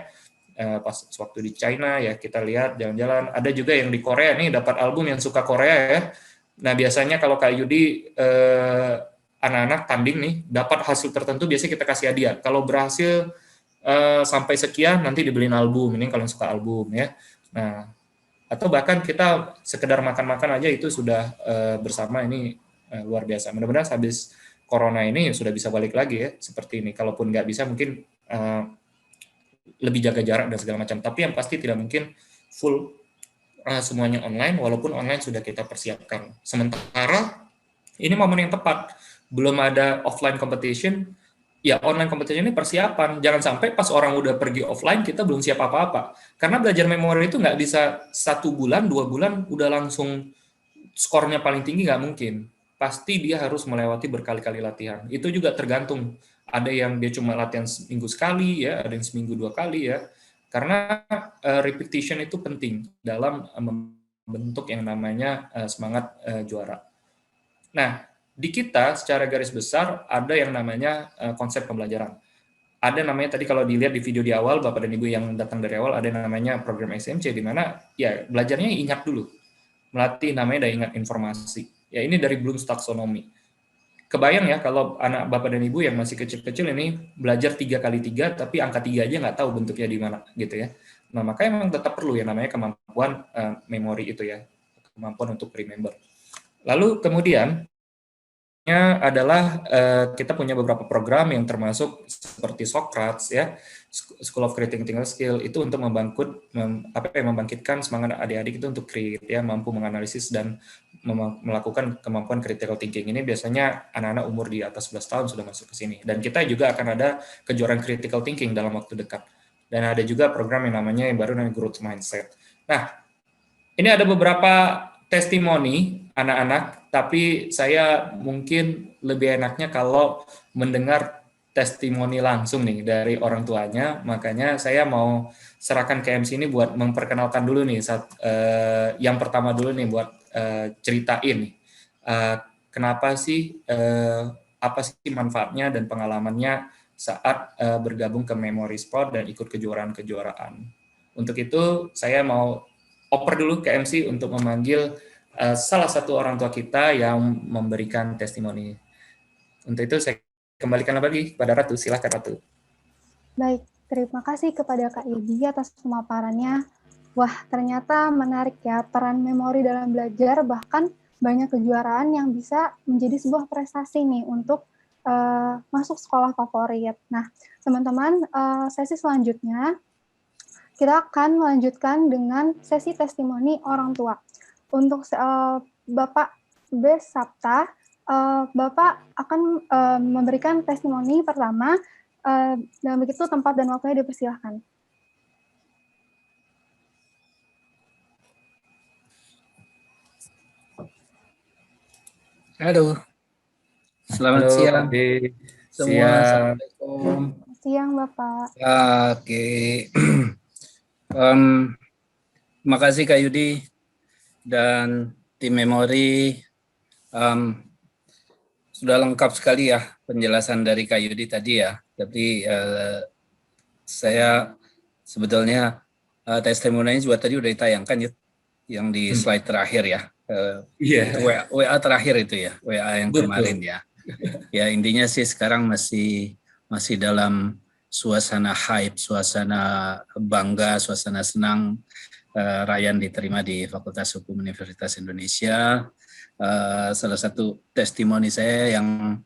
Speaker 13: Pas waktu di China ya kita lihat jalan-jalan. Ada juga yang di Korea nih dapat album yang suka Korea ya. Nah biasanya kalau Kak Yudi anak-anak tanding nih dapat hasil tertentu biasanya kita kasih hadiah. Kalau berhasil sampai sekian nanti dibeliin album. Ini kalau suka album ya. Nah atau bahkan kita sekedar makan-makan aja itu sudah bersama ini luar biasa. Mudah-mudahan habis Corona ini sudah bisa balik lagi ya seperti ini. Kalaupun nggak bisa mungkin lebih jaga jarak dan segala macam. Tapi yang pasti tidak mungkin full semuanya online, walaupun online sudah kita persiapkan. Sementara ini momen yang tepat, belum ada offline competition. Ya online competition ini persiapan. Jangan sampai pas orang udah pergi offline kita belum siap apa-apa. Karena belajar memori itu nggak bisa 1 bulan, 2 bulan udah langsung skornya paling tinggi, nggak mungkin. Pasti dia harus melewati berkali-kali latihan. Itu juga tergantung. Ada yang dia cuma latihan seminggu sekali, ya, ada yang seminggu 2 kali ya. Karena repetition itu penting dalam membentuk yang namanya semangat juara. Nah, di kita secara garis besar ada yang namanya konsep pembelajaran. Ada namanya tadi kalau dilihat di video di awal, Bapak dan Ibu yang datang dari awal, ada namanya program SMC di mana ya belajarnya ingat dulu. Melatih namanya dan ingat informasi. Ya ini dari Bloom's Taxonomy. Kebayang ya kalau anak Bapak dan Ibu yang masih kecil-kecil ini belajar 3x3 tapi angka 3 aja nggak tahu bentuknya di mana gitu ya. Nah makanya memang tetap perlu ya namanya kemampuan memori itu ya. Kemampuan untuk remember. Lalu kemudian adalah kita punya beberapa program yang termasuk seperti Socrates ya, School of Creating Thinking Skill itu untuk membangkitkan semangat adik-adik itu untuk create ya, mampu menganalisis dan melakukan kemampuan critical thinking. Ini biasanya anak-anak umur di atas 11 tahun sudah masuk ke sini. Dan kita juga akan ada kejuaraan critical thinking dalam waktu dekat. Dan ada juga program yang namanya yang baru namanya growth mindset. Nah, ini ada beberapa testimoni anak-anak, tapi saya mungkin lebih enaknya kalau mendengar testimoni langsung nih dari orang tuanya, makanya saya mau serahkan ke MC ini buat memperkenalkan dulu nih, yang pertama dulu nih buat ceritain nih, kenapa sih, apa sih manfaatnya dan pengalamannya saat bergabung ke Memory Sport dan ikut kejuaraan-kejuaraan. Untuk itu saya mau oper dulu ke MC untuk memanggil salah satu orang tua kita yang memberikan testimoni. Untuk itu saya kembalikan lagi kepada Ratu. Silakan Ratu.
Speaker 12: Baik, terima kasih kepada Kak Yudi atas pemaparannya. Wah, ternyata menarik ya peran memori dalam belajar, bahkan banyak kejuaraan yang bisa menjadi sebuah prestasi nih untuk masuk sekolah favorit. Nah, teman-teman, sesi selanjutnya kita akan melanjutkan dengan sesi testimoni orang tua. Untuk Bapak B. Sapta, Bapak akan memberikan testimoni pertama, dan begitu tempat dan waktunya dipersilahkan.
Speaker 15: Halo, selamat siang semua.
Speaker 12: Assalamualaikum. Siang Bapak.
Speaker 15: Oke, terima kasih Kak Yudi dan tim Memori. Sudah lengkap sekali ya penjelasan dari Kak Yudi tadi ya. Tapi saya sebetulnya testimoninya juga tadi udah ditayangkan ya, yang di slide terakhir ya. WA terakhir itu ya, WA yang kemarin ya. Ya intinya sih sekarang masih dalam suasana hype, suasana bangga, suasana senang. Ryan diterima di Fakultas Hukum Universitas Indonesia. Salah satu testimoni saya yang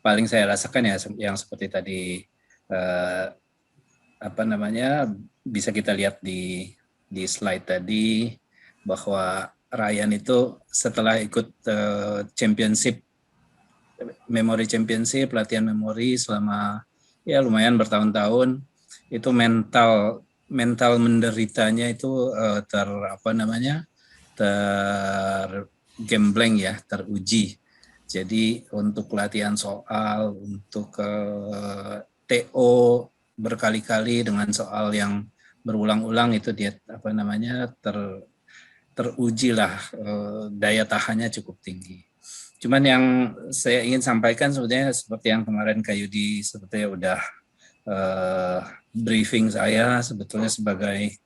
Speaker 15: paling saya rasakan ya yang seperti tadi bisa kita lihat di slide tadi, bahwa Ryan itu setelah ikut championship, memori championship, latihan memori selama ya lumayan bertahun-tahun, itu mental menderitanya itu tergembleng ya, teruji. Jadi untuk latihan soal, untuk TO berkali-kali dengan soal yang berulang-ulang itu dia teruji lah, daya tahannya cukup tinggi. Cuman yang saya ingin sampaikan sebetulnya seperti yang kemarin Kak Yudi sebetulnya udah briefing saya sebetulnya sebagai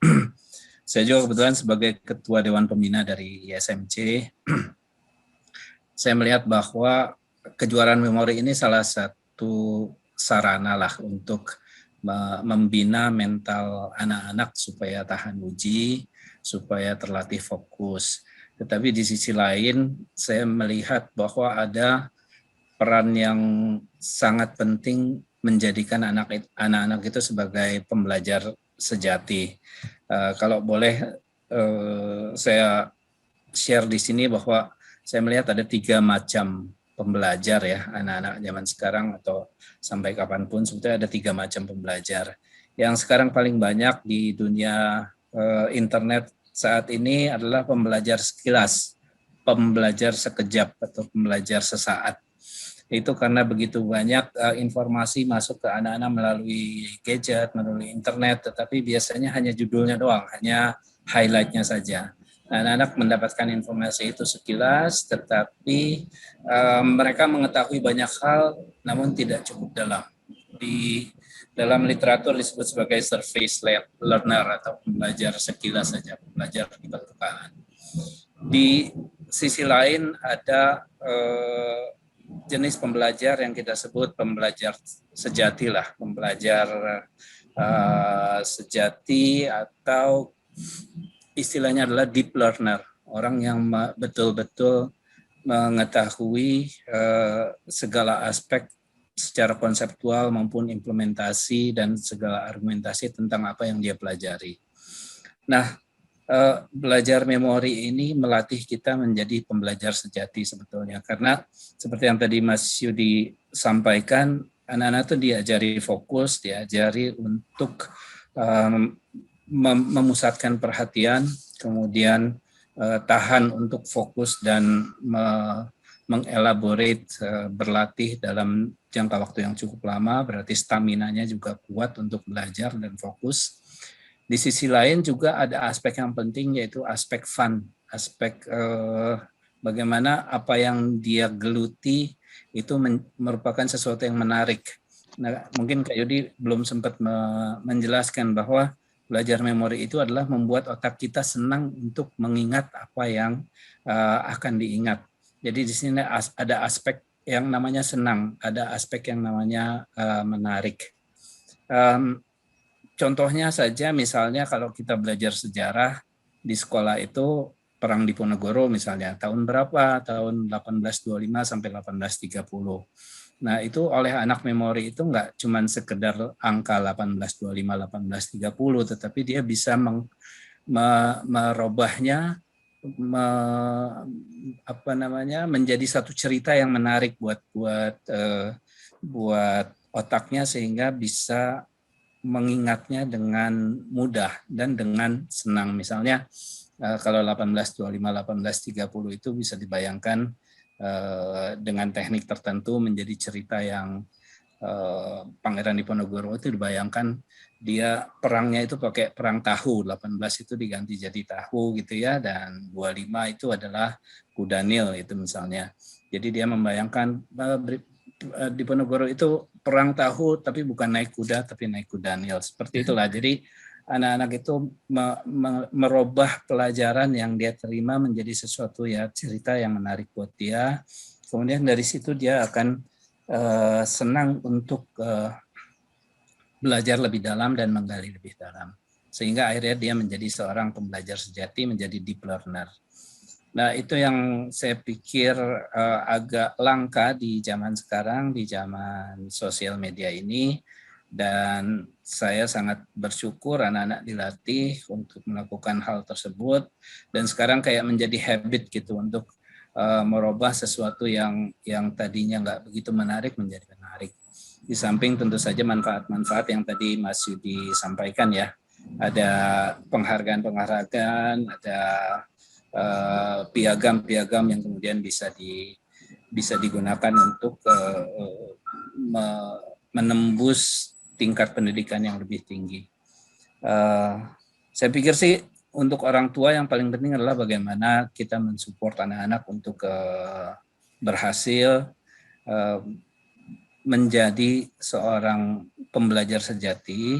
Speaker 15: saya juga kebetulan sebagai Ketua Dewan Pembina dari ISMC. Saya melihat bahwa kejuaraan memori ini salah satu sarana lah untuk membina mental anak-anak supaya tahan uji, supaya terlatih fokus. Tetapi di sisi lain, saya melihat bahwa ada peran yang sangat penting menjadikan anak-anak itu sebagai pembelajar sejati. Kalau boleh saya share di sini bahwa saya melihat ada 3 macam pembelajar ya, anak-anak zaman sekarang atau sampai kapanpun sebetulnya ada 3 macam pembelajar. Yang sekarang paling banyak di dunia internet saat ini adalah pembelajar sekilas, pembelajar sekejap atau pembelajar sesaat. Itu karena begitu banyak informasi masuk ke anak-anak melalui gadget, melalui internet, tetapi biasanya hanya judulnya doang, hanya highlight-nya saja. Anak-anak mendapatkan informasi itu sekilas, tetapi mereka mengetahui banyak hal, namun tidak cukup dalam. Di dalam literatur disebut sebagai surface learner atau pembelajar sekilas saja, pembelajar di permukaan. Di sisi lain ada jenis pembelajar yang kita sebut pembelajar sejati lah, pembelajar sejati atau istilahnya adalah deep learner, orang yang betul-betul mengetahui segala aspek secara konseptual maupun implementasi dan segala argumentasi tentang apa yang dia pelajari. Nah, belajar memori ini melatih kita menjadi pembelajar sejati sebetulnya, karena seperti yang tadi Mas Yudi sampaikan, anak-anak itu diajari fokus, diajari untuk memusatkan perhatian, kemudian tahan untuk fokus dan mengelaborate, berlatih dalam jangka waktu yang cukup lama, berarti staminanya juga kuat untuk belajar dan fokus. Di sisi lain juga ada aspek yang penting, yaitu aspek fun, aspek bagaimana apa yang dia geluti itu merupakan sesuatu yang menarik. Nah, mungkin Kak Yudi belum sempat menjelaskan bahwa belajar memori itu adalah membuat otak kita senang untuk mengingat apa yang akan diingat. Jadi di sini ada aspek yang namanya senang, ada aspek yang namanya menarik. Contohnya saja misalnya kalau kita belajar sejarah di sekolah itu Perang Diponegoro misalnya, tahun berapa? Tahun 1825 sampai 1830. Nah, itu oleh anak memori itu nggak cuma sekedar angka 1825, 1830, tetapi dia bisa merubahnya menjadi satu cerita yang menarik buat otaknya sehingga bisa mengingatnya dengan mudah dan dengan senang. Misalnya kalau 1825, 1830 itu bisa dibayangkan dengan teknik tertentu menjadi cerita yang Pangeran Diponegoro itu dibayangkan dia perangnya itu pakai perang tahu, 18 itu diganti jadi tahu gitu ya, dan 25 itu adalah kudanil itu misalnya. Jadi dia membayangkan Diponegoro itu perang tahu tapi bukan naik kuda tapi naik kudanil. Seperti itulah. Jadi anak-anak itu merubah pelajaran yang dia terima menjadi sesuatu ya cerita yang menarik buat dia. Kemudian dari situ dia akan senang untuk belajar lebih dalam dan menggali lebih dalam. Sehingga akhirnya dia menjadi seorang pembelajar sejati, menjadi deep learner. Nah, itu yang saya pikir agak langka di zaman sekarang, di zaman sosial media ini. Dan saya sangat bersyukur anak-anak dilatih untuk melakukan hal tersebut. Dan sekarang kayak menjadi habit gitu untuk merubah sesuatu yang tadinya nggak begitu menarik menjadi menarik. Di samping tentu saja manfaat-manfaat yang tadi Mas Yudi sampaikan ya. Ada penghargaan-penghargaan, ada piagam-piagam yang kemudian bisa digunakan untuk menembus tingkat pendidikan yang lebih tinggi. Saya pikir sih untuk orang tua yang paling penting adalah bagaimana kita mensupport anak-anak untuk berhasil menjadi seorang pembelajar sejati,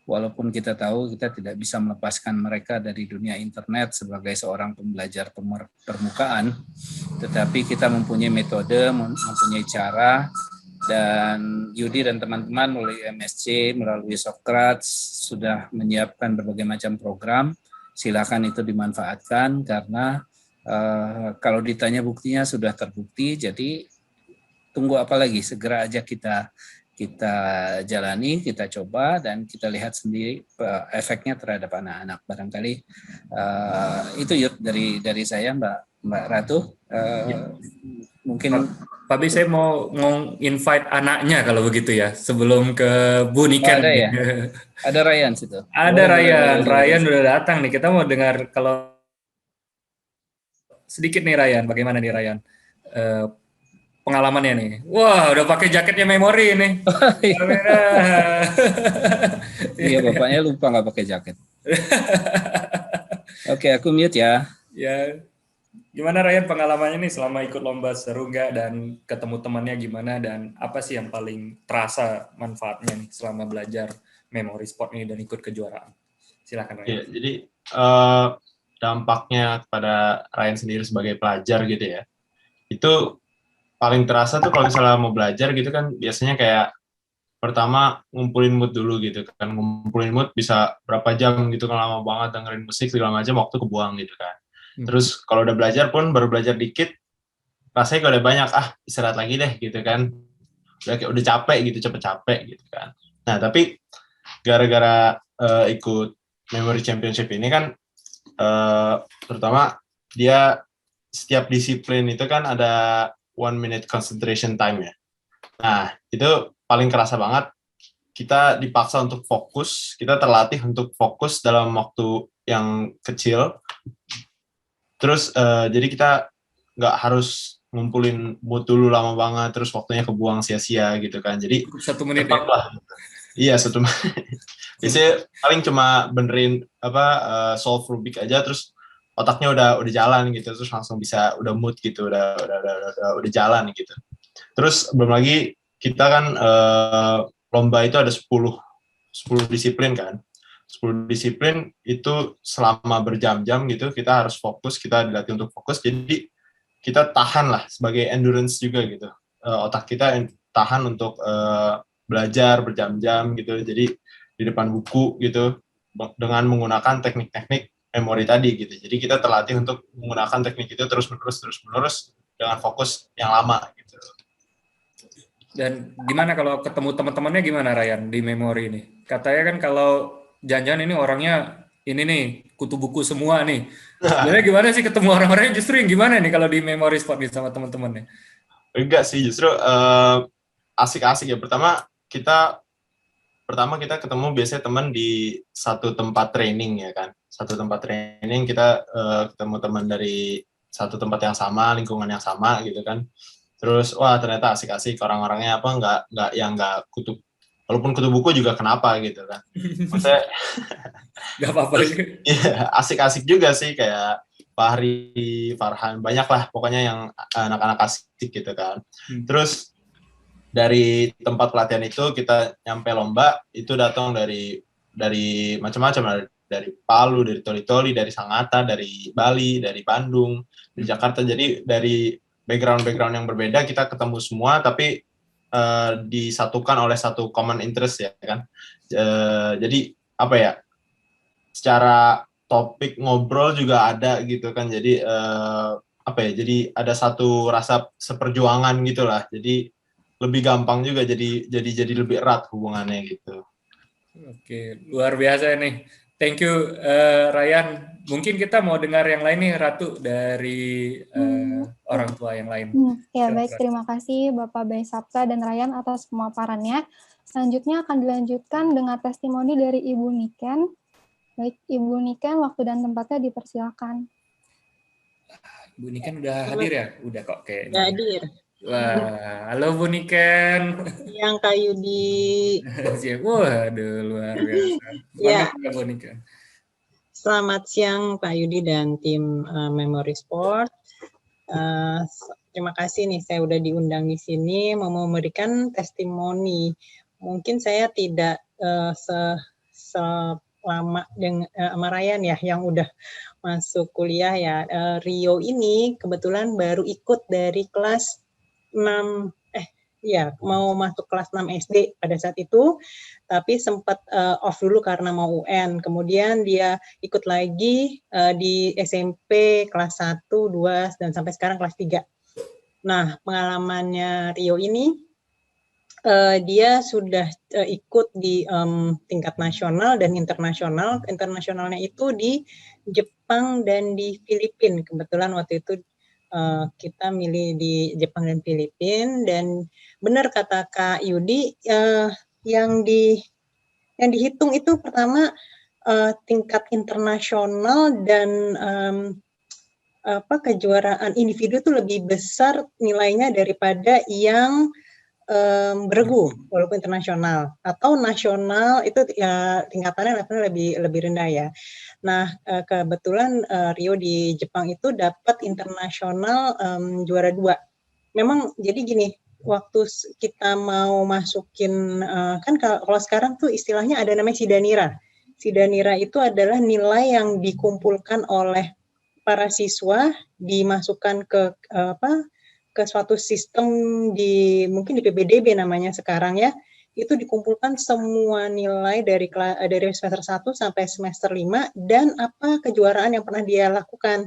Speaker 15: walaupun kita tahu kita tidak bisa melepaskan mereka dari dunia internet sebagai seorang pembelajar permukaan, tetapi kita mempunyai metode, mempunyai cara, dan Yudi dan teman-teman melalui MSC, melalui Socrates sudah menyiapkan berbagai macam program. Silakan itu dimanfaatkan karena kalau ditanya buktinya sudah terbukti, jadi tunggu apa lagi, segera aja kita jalani, kita coba, dan kita lihat sendiri efeknya terhadap anak-anak. Barangkali itu Yud dari saya, Mbak Ratu. Mungkin
Speaker 13: Pak B, saya mau invite anaknya kalau begitu ya, sebelum ke Bu Niken.
Speaker 15: Ada ya? Ada Ryan situ.
Speaker 13: Ada Ryan udah datang nih. Kita mau dengar kalau sedikit nih Ryan, bagaimana nih Ryan? Pengalamannya nih. Wah, udah pakai jaketnya memori nih.
Speaker 15: Iya, bapaknya lupa nggak pakai jaket. Oke, aku mute ya.
Speaker 13: Ya, gimana Ryan pengalamannya nih selama ikut lomba, seru nggak, dan ketemu temannya gimana, dan apa sih yang paling terasa manfaatnya nih selama belajar Memory Sport ini dan ikut kejuaraan? Silakan Ryan.
Speaker 16: Ya, jadi dampaknya kepada Ryan sendiri sebagai pelajar gitu ya, itu paling terasa tuh kalau misalnya mau belajar gitu kan, biasanya kayak pertama ngumpulin mood dulu gitu kan, ngumpulin mood bisa berapa jam gitu kan, lama banget dengerin musik segala macam, waktu kebuang gitu kan. Terus kalau udah belajar pun, baru belajar dikit, rasanya kalau udah banyak, istirahat lagi deh gitu kan, udah capek gitu, capek gitu kan. Nah tapi gara-gara ikut Memory Championship ini kan, terutama dia setiap disiplin itu kan ada 1 minute concentration time ya. Nah, itu paling kerasa banget. Kita dipaksa untuk fokus, kita terlatih untuk fokus dalam waktu yang kecil. Terus, jadi kita nggak harus ngumpulin mood dulu lama banget, terus waktunya kebuang sia-sia gitu kan. Jadi,
Speaker 13: 1 menit
Speaker 16: ya? Lah. Iya, 1 menit. Biasanya paling cuma benerin solve Rubik aja, terus otaknya udah jalan gitu, terus langsung bisa udah mood gitu, udah jalan gitu. Terus belum lagi kita kan lomba itu ada 10 disiplin kan. 10 disiplin itu selama berjam-jam gitu, kita harus fokus, kita dilatih untuk fokus, jadi kita tahan lah sebagai endurance juga gitu. Otak kita tahan untuk belajar berjam-jam gitu, jadi di depan buku gitu, dengan menggunakan teknik-teknik memori tadi gitu. Jadi kita terlatih untuk menggunakan teknik itu terus-menerus dengan fokus yang lama gitu.
Speaker 13: Dan gimana kalau ketemu teman-temannya gimana Ryan di memori ini? Katanya kan kalau jangan-jangan ini orangnya ini nih kutu buku semua nih. Sebenarnya gimana sih ketemu orang-orangnya, justru yang gimana nih kalau di Memory Sport nih sama teman-temannya?
Speaker 16: Enggak sih, justru asik-asik ya. Pertama kita ketemu biasanya teman di satu tempat training ya kan. Satu tempat training kita ketemu teman dari satu tempat yang sama, lingkungan yang sama gitu kan. Terus wah ternyata asik-asik, orang-orangnya nggak kutu, walaupun kutu buku juga kenapa gitu kan. Maksudnya
Speaker 13: nggak apa-apa.
Speaker 16: Iya, asik-asik juga sih, kayak Fahri, Farhan, banyak lah pokoknya yang anak-anak asik gitu kan. Terus dari tempat pelatihan itu kita nyampe lomba, itu datang dari macam-macam, dari Palu, dari Toli-Toli, dari Sangatta, dari Bali, dari Bandung, dari Jakarta. Jadi dari background yang berbeda kita ketemu semua, tapi disatukan oleh satu common interest ya kan. Jadi apa ya? Secara topik ngobrol juga ada gitu kan. Jadi apa ya? Jadi ada satu rasa seperjuangan gitulah. Jadi lebih gampang juga, jadi lebih erat hubungannya gitu.
Speaker 13: Oke, luar biasa nih. Thank you Ryan. Mungkin kita mau dengar yang lain nih, Ratu, dari orang tua yang lain.
Speaker 12: Ya baik, terima kasih Bapak Bay Sapta dan Ryan atas pemaparannya. Selanjutnya akan dilanjutkan dengan testimoni dari Ibu Niken. Baik, Ibu Niken, waktu dan tempatnya dipersilakan.
Speaker 13: Bu Niken udah hadir ya? Udah kok kayaknya.
Speaker 17: Udah hadir.
Speaker 13: Wah, halo Bu Niken.
Speaker 17: Yang Kak Yudi.
Speaker 13: Waduh, luar biasa.
Speaker 17: Ya.
Speaker 13: Bu Niken.
Speaker 17: Selamat siang Pak Yudi dan tim Memory Sport. Terima kasih nih saya udah diundang di sini mau memberikan testimoni. Mungkin saya tidak selama dengan sama Ryan ya yang udah masuk kuliah ya. Rio ini kebetulan baru ikut dari kelas 6 mau masuk kelas 6 SD pada saat itu, tapi sempat off dulu karena mau UN. Kemudian dia ikut lagi di SMP kelas 1, 2, dan sampai sekarang kelas 3. Nah, pengalamannya Rio ini, dia sudah ikut di tingkat nasional dan internasional. Internasionalnya itu di Jepang dan di Filipina. Kebetulan waktu itu kita milih di Jepang dan Filipina, dan benar kata Kak Yudi, yang dihitung itu pertama tingkat internasional dan kejuaraan individu itu lebih besar nilainya daripada yang beregu walaupun internasional, atau nasional itu ya tingkatannya levelnya lebih rendah ya. Nah, kebetulan Rio di Jepang itu dapat internasional juara 2. Memang jadi gini, waktu kita mau masukin kan kalau sekarang tuh istilahnya ada namanya Shidanira. Shidanira itu adalah nilai yang dikumpulkan oleh para siswa, dimasukkan ke suatu sistem mungkin di PBDB namanya sekarang ya, itu dikumpulkan semua nilai dari semester 1 sampai semester 5 dan apa kejuaraan yang pernah dia lakukan.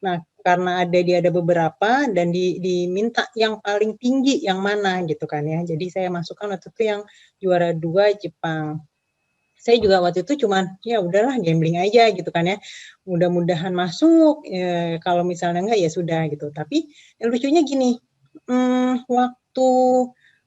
Speaker 17: Nah, karena dia ada beberapa dan diminta yang paling tinggi yang mana gitu kan ya. Jadi saya masukkan waktu itu yang juara 2 Jepang. Saya juga waktu itu cuman ya udahlah gambling aja gitu kan ya. Mudah-mudahan masuk, kalau misalnya enggak ya sudah gitu. Tapi yang lucunya gini, waktu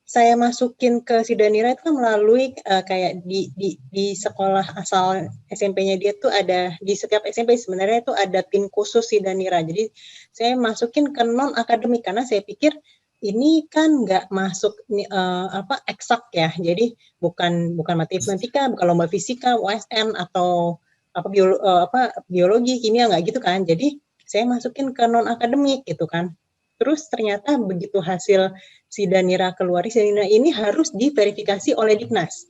Speaker 17: saya masukin ke Shidanira itu kan melalui kayak di sekolah asal SMP-nya dia tuh ada, di setiap SMP sebenarnya itu ada tim khusus Shidanira. Jadi saya masukin ke non akademik karena saya pikir ini kan nggak masuk eksak ya. Jadi bukan matematika, bukan lomba fisika, USN atau biologi, kimia, nggak gitu kan. Jadi saya masukin ke non akademik gitu kan. Terus ternyata begitu hasil Shidanira keluar, Shidanira ini harus diverifikasi oleh Diknas.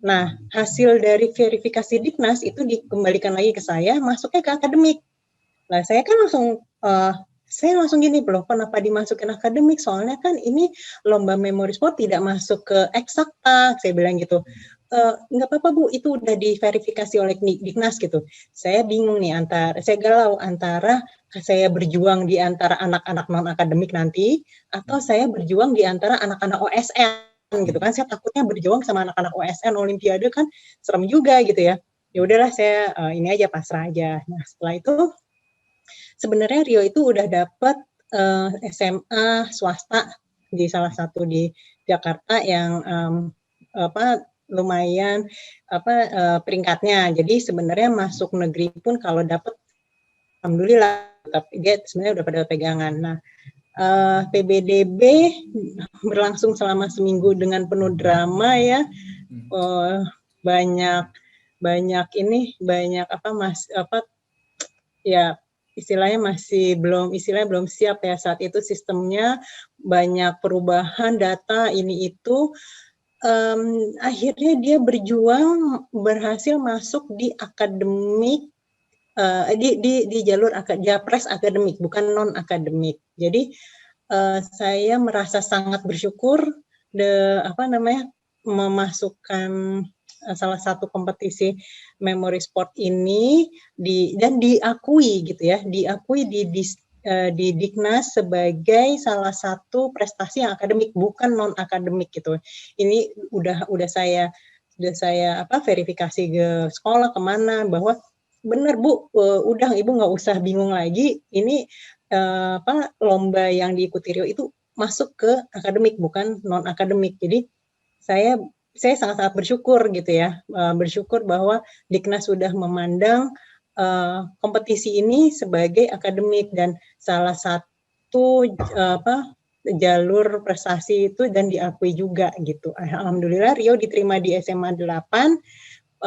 Speaker 17: Nah, hasil dari verifikasi Diknas itu dikembalikan lagi ke saya, masuknya ke akademik. Nah, saya kan langsung gini, loh, kenapa dimasukin akademik? Soalnya kan ini lomba memori sport tidak masuk ke eksakta, saya bilang gitu. Nggak apa-apa Bu, itu udah diverifikasi oleh Diknas gitu. Saya bingung nih saya galau antara saya berjuang di antara anak-anak non akademik nanti atau saya berjuang di antara anak-anak OSN gitu kan. Saya takutnya berjuang sama anak-anak OSN Olimpiade kan serem juga gitu ya. Ya udahlah saya ini aja pasrah aja. Nah, setelah itu sebenarnya Rio itu udah dapat SMA swasta di salah satu di Jakarta yang lumayan peringkatnya. Jadi sebenarnya masuk negeri pun kalau dapat alhamdulillah, tapi dia sebenarnya udah pada pegangan. Nah, PBDB berlangsung selama seminggu dengan penuh drama ya. Banyak istilahnya belum siap ya saat itu sistemnya, banyak perubahan data ini itu. Akhirnya dia berhasil masuk di akademik, di jalur Japres akademik, bukan non akademik. Jadi saya merasa sangat bersyukur memasukkan salah satu kompetisi memori sport ini dan diakui gitu ya, diakui di Diknas sebagai salah satu prestasi yang akademik, bukan non akademik gitu. Ini udah saya verifikasi ke sekolah kemana bahwa benar Bu, udah Ibu nggak usah bingung lagi. Ini lomba yang diikuti Rio itu masuk ke akademik bukan non akademik. Jadi saya sangat-sangat bersyukur gitu ya, bersyukur bahwa Diknas sudah memandang kompetisi ini sebagai akademik dan salah satu jalur prestasi itu dan diakui juga gitu. Alhamdulillah Rio diterima di SMA 8,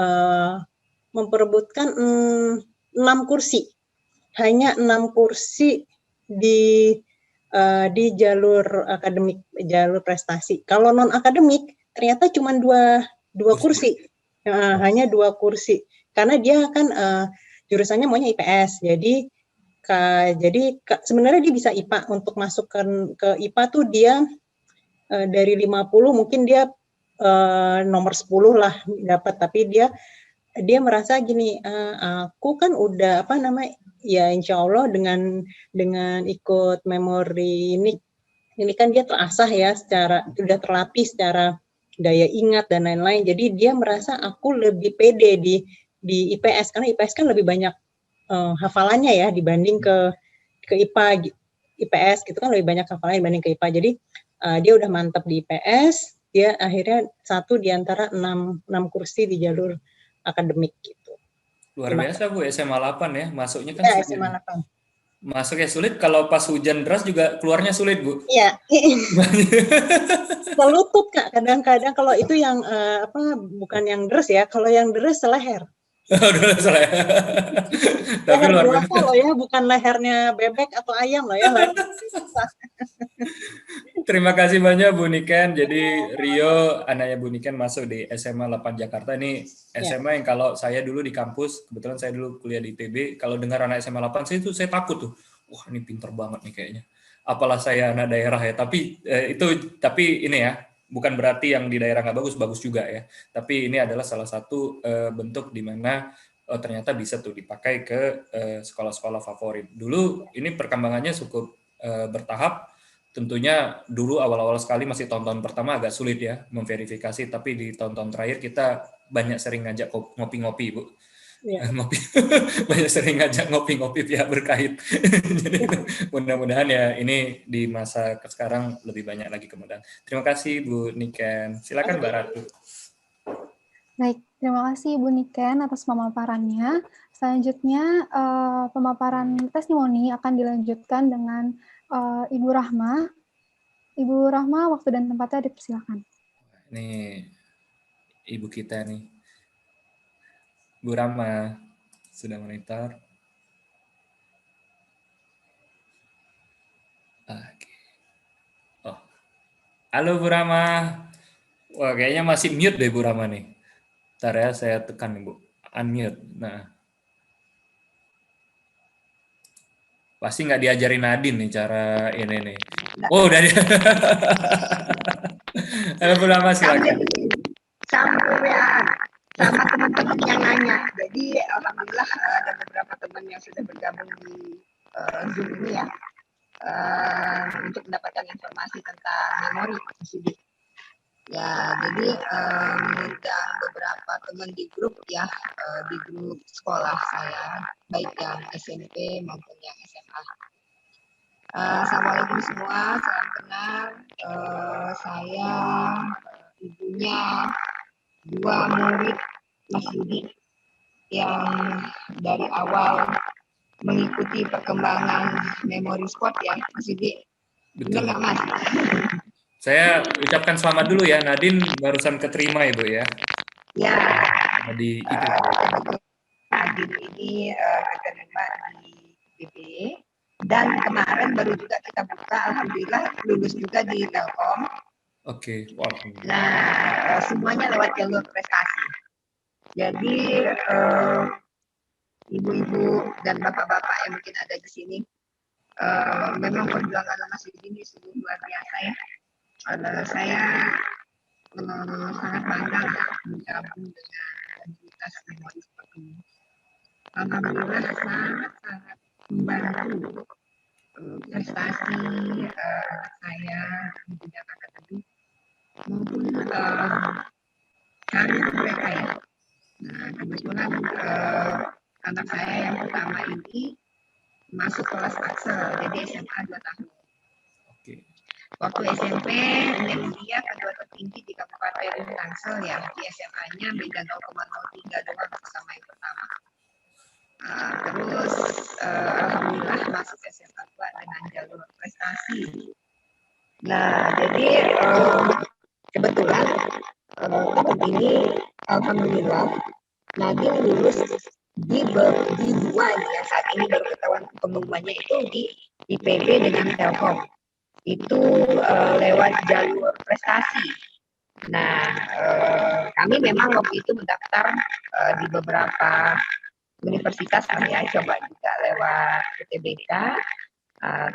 Speaker 17: memperebutkan 6 kursi. Hanya 6 kursi di jalur akademik, jalur prestasi. Kalau non akademik ternyata cuma dua kursi, hanya 2 kursi. Karena dia kan jurusannya maunya IPS, jadi sebenarnya dia bisa IPA. Untuk masuk ke IPA tuh dia dari 50 mungkin dia nomor 10 lah dapat, tapi dia merasa gini, aku kan udah ya insya Allah dengan ikut memori ini kan dia terasah ya, udah terlatih secara daya ingat dan lain-lain. Jadi dia merasa aku lebih pede di IPS, karena IPS kan lebih banyak hafalannya ya dibanding ke IPA. IPS gitu kan lebih banyak hafalannya dibanding ke IPA. Jadi dia udah mantap di IPS, dia akhirnya 1 di antara 6 kursi di jalur akademik gitu.
Speaker 13: Luar biasa Bu, SMA 8 ya, masuknya kan
Speaker 17: ya,
Speaker 13: sulit.
Speaker 17: SMA 8.
Speaker 13: Masuknya sulit, kalau pas hujan deras juga keluarnya sulit Bu.
Speaker 17: Iya. Selutut Kak, kadang-kadang kalau itu yang bukan yang deres ya, kalau yang deres seleher.
Speaker 13: Tapi luar biasa
Speaker 17: loh ya, bukan lehernya bebek atau ayam loh ya.
Speaker 13: Terima kasih banyak Bu Niken. Jadi Rio, anaknya Bu Niken, masuk di SMA 8 Jakarta. Ini SMA yang kalau saya dulu di kampus, kebetulan saya dulu kuliah di ITB, kalau dengar anak SMA 8 saya takut tuh. Wah, ini pinter banget nih kayaknya. Apalah saya anak daerah ya. Tapi ini ya, bukan berarti yang di daerah nggak bagus juga ya. Tapi ini adalah salah satu bentuk di mana ternyata bisa tuh dipakai ke sekolah-sekolah favorit. Dulu ini perkembangannya cukup bertahap. Tentunya dulu awal-awal sekali masih tahun-tahun pertama agak sulit ya memverifikasi, tapi di tahun-tahun terakhir kita banyak sering ngajak ngopi-ngopi Bu. Ya. Banyak sering ngajak ngopi-ngopi pihak berkait. Jadi mudah-mudahan ya ini di masa sekarang lebih banyak lagi kemudahan. Terima kasih Bu Niken. Silakan Mbak Ratu.
Speaker 12: Baik, terima kasih Bu Niken atas pemaparannya. Selanjutnya pemaparan testimoni akan dilanjutkan dengan Ibu Rahma. Ibu Rahma, waktu dan tempatnya dipersilakan.
Speaker 13: Ini ibu kita nih. Bu Rahma sudah monitor. Oke. Oh. Halo Bu Rahma. Wah, kayaknya masih mute deh Bu Rahma nih. Ntar ya saya tekan nih Bu. Unmute. Nah. Pasti nggak diajarin Nadine nih cara ini nih. Oh, udah dia. Halo Bu Rahma, silakan.
Speaker 18: Sama teman-teman yang nanya. Jadi alhamdulillah ada beberapa teman yang sudah bergabung di Zoom ini ya untuk mendapatkan informasi tentang memori. Ya, jadi mengundang beberapa teman di grup ya, di grup sekolah saya, baik yang SMP maupun yang SMA. Assalamualaikum semua, salam kenal. Saya ibunya 2 murid Mas Yudi yang dari awal mengikuti perkembangan memori sport ya, Mas Yudi. Betul nggak Mas?
Speaker 13: Saya ucapkan selamat dulu ya, Nadine barusan keterima Ibu ya.
Speaker 18: Ya.
Speaker 13: Di itu.
Speaker 18: Nadine ini keterima di ITB dan kemarin baru juga kita buka, alhamdulillah lulus juga di Telkom.
Speaker 13: Oke, wow.
Speaker 18: Nah, semuanya lewat jalur prestasi. Jadi ibu-ibu dan bapak-bapak yang mungkin ada di sini, memang perjuangan Mas Yudi ini sungguh luar biasa ya. Saya sangat bangga bergabung dengan komunitas memori seperti ini. Alhamdulillah sangat membantu prestasi anak saya di bidang akademik maupun karir mereka ya. Nah, kebetulan anak saya yang pertama ini masuk kelas Axel, jadi SMA 2 tahun. Waktu SMP, dia kedua tertinggi di Kabupaten Tangsel ya, di SMA-nya beda 0,03 doang sama yang pertama. Terus alhamdulillah masuk SMA 2 dengan jalur prestasi. Nah, jadi kebetulan tahun ini alhamdulillah Nadine lulus di 2 ya, saat ini baru ketahuan pengumumannya itu di IPB dengan Telkom. itu lewat jalur prestasi. Nah, kami memang waktu itu mendaftar di beberapa universitas, kami coba juga lewat UTBK.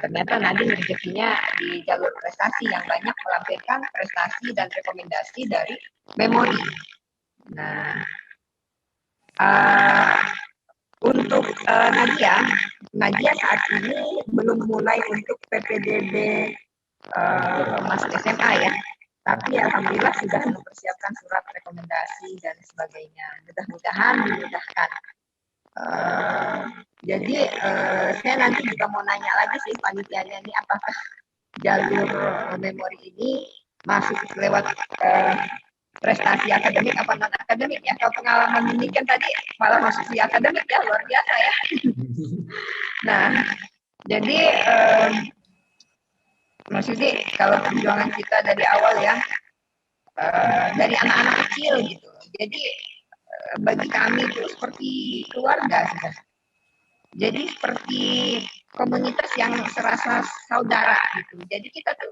Speaker 18: Ternyata Nadine rezekinya di jalur prestasi yang banyak melampirkan prestasi dan rekomendasi dari memori. Nah, untuk Nadia saat ini belum mulai untuk PPDB masuk SMA ya, tapi alhamdulillah sudah mempersiapkan surat rekomendasi dan sebagainya. Mudah-mudahan dimudahkan. Jadi saya nanti juga mau nanya lagi sih panitianya ini, apakah jalur memori ini masuk lewat prestasi akademik apa non akademik ya? Kalau pengalaman ini kan tadi malah masuk di akademik ya, luar biasa ya. Nah, jadi Mas Yudi, kalau perjuangan kita dari awal ya, dari anak-anak kecil gitu. Jadi bagi kami itu seperti keluarga sudah. Jadi seperti komunitas yang serasa saudara gitu. Jadi kita tuh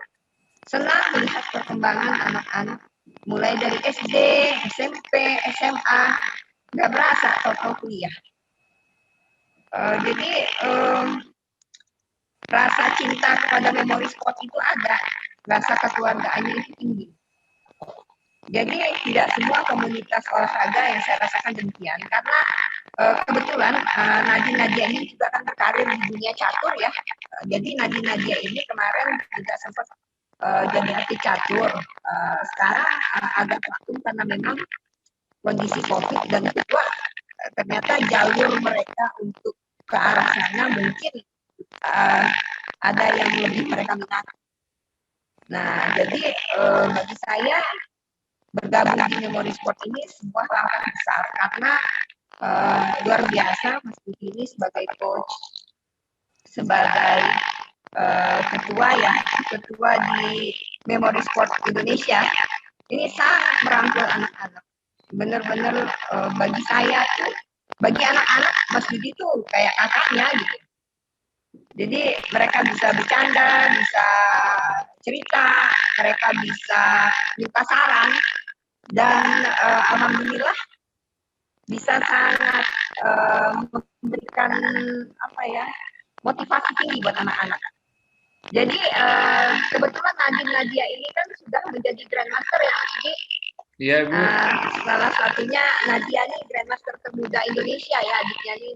Speaker 18: senang melihat perkembangan anak-anak mulai dari SD, SMP, SMA, nggak berasa atau kuliah. Jadi rasa cinta kepada memori sport itu ada, rasa kekeluargaannya itu tinggi. Jadi tidak semua komunitas olahraga yang saya rasakan demikian, karena kebetulan Nadia ini juga kan berkarir di dunia catur ya. Jadi Nadia ini kemarin juga sempat jadi atlet catur. Sekarang agak vakum karena memang kondisi COVID dan kedua ternyata jalur mereka untuk ke arah sana mungkin ada yang lebih mereka minati. Nah, jadi bagi saya bergabung di Memori Sport ini sebuah langkah besar karena luar biasa Mas Budi ini sebagai coach, sebagai ketua di Memori Sport Indonesia ini sangat merangkul anak-anak. Benar-benar bagi saya tuh, bagi anak-anak Mas Budi tuh kayak kakaknya gitu. Jadi mereka bisa bercanda, bisa cerita, mereka bisa minta saran, dan alhamdulillah bisa sangat memberikan motivasi tinggi buat anak-anak. Jadi kebetulan Nadia ini kan sudah menjadi Grandmaster ya Mas Didi.
Speaker 13: Iya Bu.
Speaker 18: Salah satunya Nadia ini Grandmaster termuda Indonesia ya, adiknya ini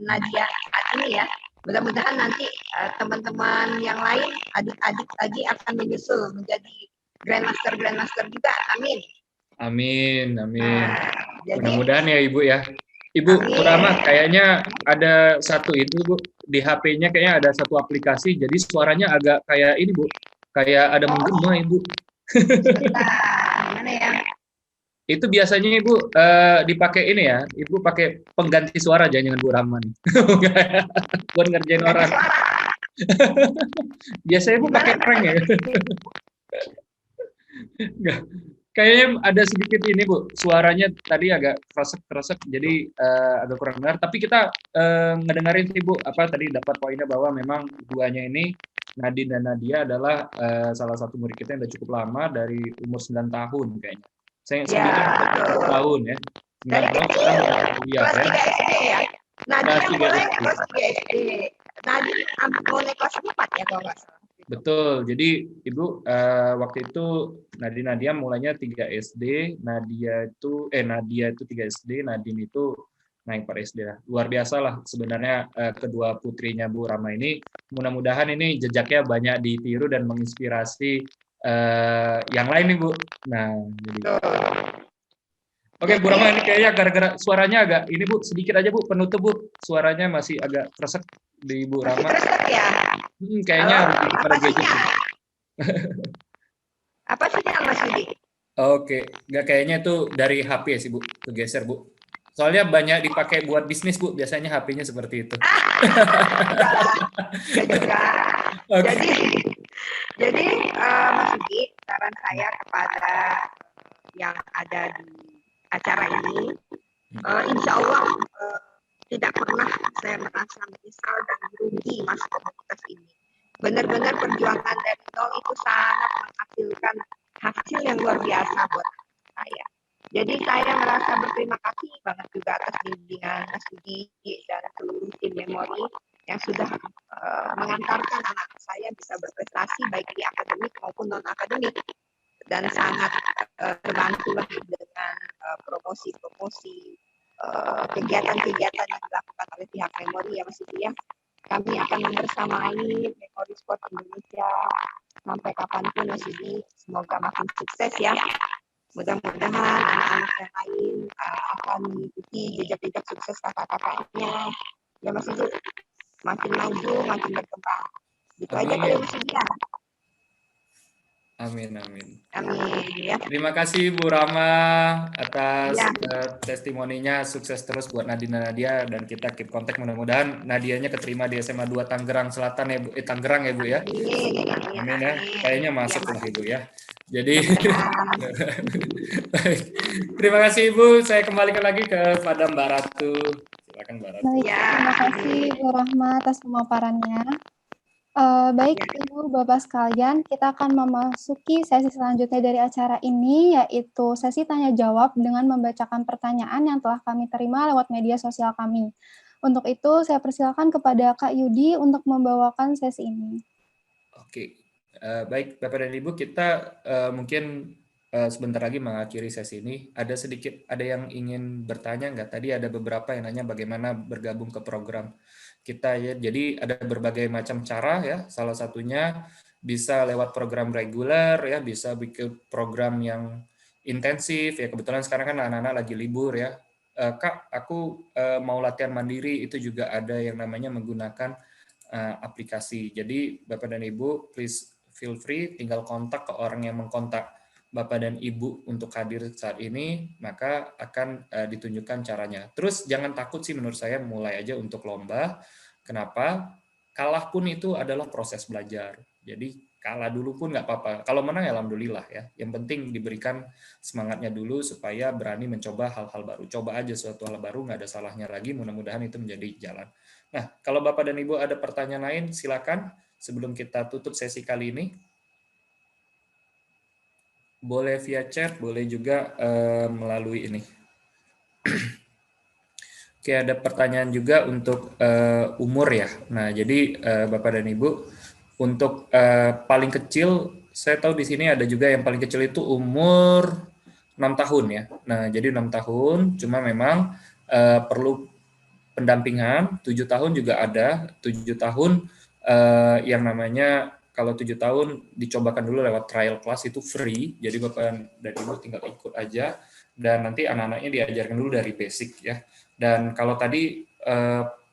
Speaker 18: Nadia saat ini ya. Mudah-mudahan nanti teman-teman yang lain, adik-adik lagi akan menyusul menjadi Grandmaster juga. Amin.
Speaker 13: Amin. Mudah-mudahan ya Ibu ya. Ibu Purama, kayaknya ada satu itu Bu, di HP-nya kayaknya ada satu aplikasi, jadi suaranya agak kayak ini Bu, kayak ada menggema Ibu.
Speaker 18: Gimana ya?
Speaker 13: Itu biasanya Ibu dipakai ini ya, Ibu pakai pengganti suara jangan Bu Rahman. Buat ngerjain orang. Biasanya Ibu pakai prank ya. Enggak. Kayaknya ada sedikit ini Bu, suaranya tadi agak kresek, jadi agak kurang dengar. Tapi kita ngedengerin sih Bu, tadi dapat poinnya bahwa memang duanya ini, Nadine dan Nadia adalah salah satu murid kita yang udah cukup lama dari umur 9 tahun kayaknya. Saya sendiri 10 tahun ya. 9 tahun sekarang udah kuliah ya.
Speaker 18: Nadia mulai kelas 3 SD. Nadia mulai kelas 4 ya kalau nggak salah.
Speaker 13: Betul, jadi Ibu waktu itu Nadia mulainya 3 SD, Nadia itu 3 SD, Nadine itu naik 4 SD lah. Luar biasa lah sebenarnya kedua putrinya Bu Rama ini. Mudah-mudahan ini jejaknya banyak ditiru dan menginspirasi yang lain nih Bu. Nah, jadi Oke, Bu Rama, ini kayaknya gara-gara suaranya agak ini Bu, sedikit aja Bu, penutup Bu. Suaranya masih agak kresek di Bu Rama.
Speaker 18: Kresek ya?
Speaker 13: Kayaknya harus pada gadget.
Speaker 18: Apa sinyal Mas Yudi?
Speaker 13: Oke, nggak kayaknya itu dari HP ya sih Bu, kegeser Bu. Soalnya banyak dipakai buat bisnis Bu, biasanya HP-nya seperti itu.
Speaker 18: Jadi Mas Yudi, saran saya kepada yang ada di acara ini, insya Allah tidak pernah saya merasa menyesal dan rugi masuk komunitas ini. Benar-benar perjuangan dari Nol itu sangat menghasilkan hasil yang luar biasa buat saya. Jadi saya merasa berterima kasih banget juga atas bimbingan Mas Budi dan seluruh tim memori yang sudah mengantarkan anak saya bisa berprestasi baik di akademik maupun non akademik, dan sangat terbantu dengan promosi-promosi kegiatan-kegiatan yang dilakukan oleh pihak memori ya Mas Budi ya. Kami akan membersamai Memori Sport Indonesia sampai kapanpun Mas Budi. Semoga makin sukses ya. Mudah-mudahan anak-anak yang lain akan mengikuti jejak-jejak sukses kakak-kakaknya. Ya Mas Budi, makin maju, makin berkembang. Gitu aja kali Mas Budi ya.
Speaker 13: Amin, amin.
Speaker 18: Amin ya.
Speaker 13: Terima kasih Bu Rama atas testimoninya. Sukses terus buat Nadina Nadia, dan kita keep kontak, mudah-mudahan Nadianya keterima di SMA 2 Tangerang Selatan ya Bu, Tangerang ya Bu ya. Amin ya. Kayaknya masuk lah Ibu ya. Jadi baik. Terima kasih Ibu. Saya kembalikan lagi kepada Mbak Ratu. Silakan Mbak Ratu.
Speaker 12: Baik, terima kasih Bu Rahma atas pemaparannya. Baik Ibu Bapak sekalian, kita akan memasuki sesi selanjutnya dari acara ini, yaitu sesi tanya jawab dengan membacakan pertanyaan yang telah kami terima lewat media sosial kami. Untuk itu saya persilakan kepada Kak Yudi untuk membawakan sesi ini.
Speaker 13: Oke, baik Bapak dan Ibu, kita mungkin sebentar lagi mengakhiri sesi ini. Ada yang ingin bertanya nggak? Tadi ada beberapa yang nanya bagaimana bergabung ke program kita ya. Jadi ada berbagai macam cara ya. Salah satunya bisa lewat program reguler ya, bisa bikin program yang intensif ya. Kebetulan sekarang kan anak-anak lagi libur ya. Kak, aku mau latihan mandiri, itu juga ada yang namanya menggunakan aplikasi. Jadi Bapak dan Ibu please feel free, tinggal kontak ke orang yang mengkontak Bapak dan Ibu untuk hadir saat ini, maka akan ditunjukkan caranya. Terus jangan takut sih, menurut saya mulai aja untuk lomba. Kenapa? Kalah pun itu adalah proses belajar. Jadi kalah dulu pun nggak apa-apa. Kalau menang ya alhamdulillah ya. Yang penting diberikan semangatnya dulu supaya berani mencoba hal-hal baru. Coba aja suatu hal baru, nggak ada salahnya lagi. Mudah-mudahan itu menjadi jalan. Nah, kalau Bapak dan Ibu ada pertanyaan lain, silakan sebelum kita tutup sesi kali ini. Boleh via chat, boleh juga melalui ini. Oke, ada pertanyaan juga untuk umur ya. Nah, jadi Bapak dan Ibu, untuk paling kecil, saya tahu di sini ada juga yang paling kecil itu umur 6 tahun ya. Nah, jadi 6 tahun, cuma memang perlu pendampingan. 7 tahun juga ada, 7 tahun yang namanya, kalau 7 tahun dicobakan dulu lewat trial class, itu free, jadi Bapak dan Ibu tinggal ikut aja, dan nanti anak-anaknya diajarkan dulu dari basic ya. Dan kalau tadi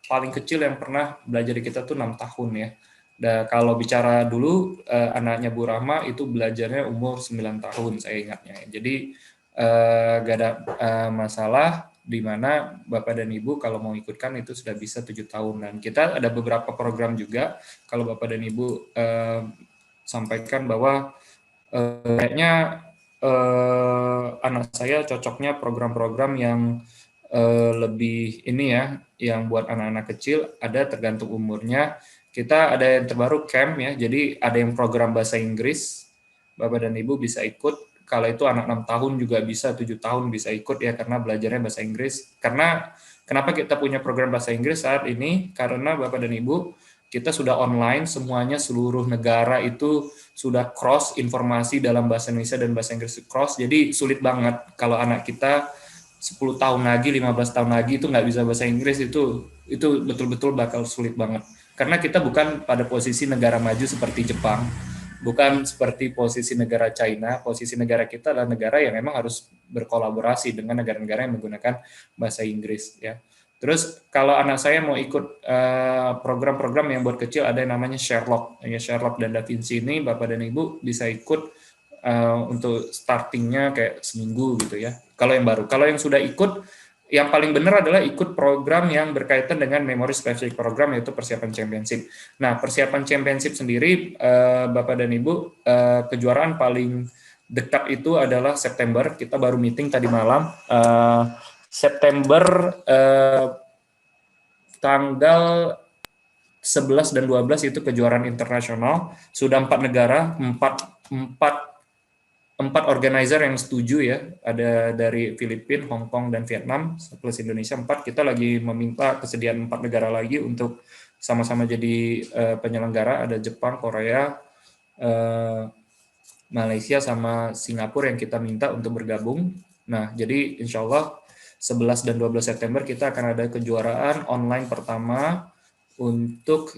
Speaker 13: paling kecil yang pernah belajar di kita tuh 6 tahun ya. Dan kalau bicara dulu anaknya Bu Rahma itu belajarnya umur 9 tahun saya ingatnya. Jadi gak ada masalah, di mana Bapak dan Ibu kalau mau ikutkan itu sudah bisa 7 tahun. Dan kita ada beberapa program juga, kalau Bapak dan Ibu sampaikan bahwa kayaknya anak saya cocoknya program-program yang lebih ini ya, yang buat anak-anak kecil, ada tergantung umurnya. Kita ada yang terbaru camp ya, jadi ada yang program bahasa Inggris, Bapak dan Ibu bisa ikut. Kalau itu anak 6 tahun juga bisa, 7 tahun bisa ikut ya, karena belajarnya bahasa Inggris. Karena kenapa kita punya program bahasa Inggris saat ini? Karena Bapak dan Ibu, kita sudah online, semuanya seluruh negara itu sudah cross informasi dalam bahasa Indonesia dan bahasa Inggris cross. Jadi sulit banget kalau anak kita 10 tahun lagi, 15 tahun lagi itu nggak bisa bahasa Inggris, itu betul-betul bakal sulit banget. Karena kita bukan pada posisi negara maju seperti Jepang, bukan seperti posisi negara China. Posisi negara kita adalah negara yang memang harus berkolaborasi dengan negara-negara yang menggunakan bahasa Inggris ya. Terus kalau anak saya mau ikut program-program yang buat kecil, ada yang namanya Sherlock ya, Sherlock dan Da Vinci ini Bapak dan Ibu bisa ikut untuk startingnya kayak seminggu gitu ya. Kalau yang baru, kalau yang sudah ikut, yang paling benar adalah ikut program yang berkaitan dengan Memory Specific Program, yaitu persiapan championship. Nah, persiapan championship sendiri, Bapak dan Ibu, kejuaraan paling dekat itu adalah September. Kita baru meeting tadi malam. September tanggal 11 dan 12 itu kejuaraan internasional. Sudah 4 negara, 4 organizer yang setuju ya. Ada dari Filipina, Hong Kong, dan Vietnam, plus Indonesia 4. Kita lagi meminta kesediaan 4 negara lagi untuk sama-sama jadi penyelenggara. Ada Jepang, Korea, Malaysia, sama Singapura yang kita minta untuk bergabung. Nah, jadi insya Allah 11 dan 12 September kita akan ada kejuaraan online pertama untuk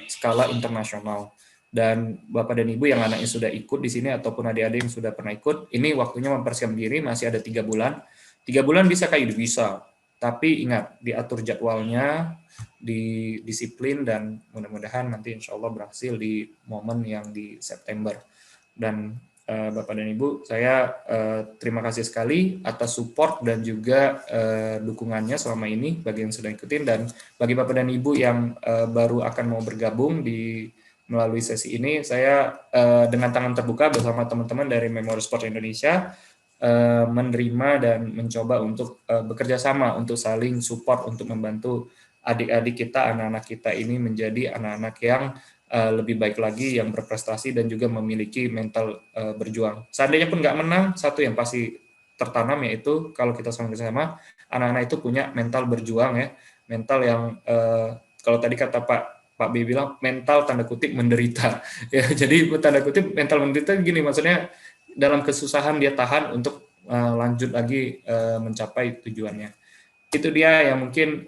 Speaker 13: skala internasional. Dan Bapak dan Ibu yang anaknya sudah ikut di sini ataupun adik-adik yang sudah pernah ikut, ini waktunya mempersiapkan diri, masih ada 3 bulan. 3 bulan bisa kayak bisa, tapi ingat, diatur jadwalnya, disiplin, dan mudah-mudahan nanti insya Allah berhasil di momen yang di September. Dan Bapak dan Ibu, saya terima kasih sekali atas support dan juga dukungannya selama ini bagi yang sudah ikutin, dan bagi Bapak dan Ibu yang baru akan mau bergabung melalui sesi ini, saya dengan tangan terbuka bersama teman-teman dari Memori Sport Indonesia menerima dan mencoba untuk bekerja sama untuk saling support untuk membantu adik-adik kita, anak-anak kita ini menjadi anak-anak yang lebih baik lagi, yang berprestasi dan juga memiliki mental berjuang. Seandainya pun nggak menang, satu yang pasti tertanam yaitu kalau kita sama-sama, anak-anak itu punya mental berjuang ya, mental yang kalau tadi kata Pak B bilang mental tanda kutip menderita. Ya, jadi tanda kutip mental menderita gini, maksudnya dalam kesusahan dia tahan untuk lanjut lagi mencapai tujuannya. Itu dia yang mungkin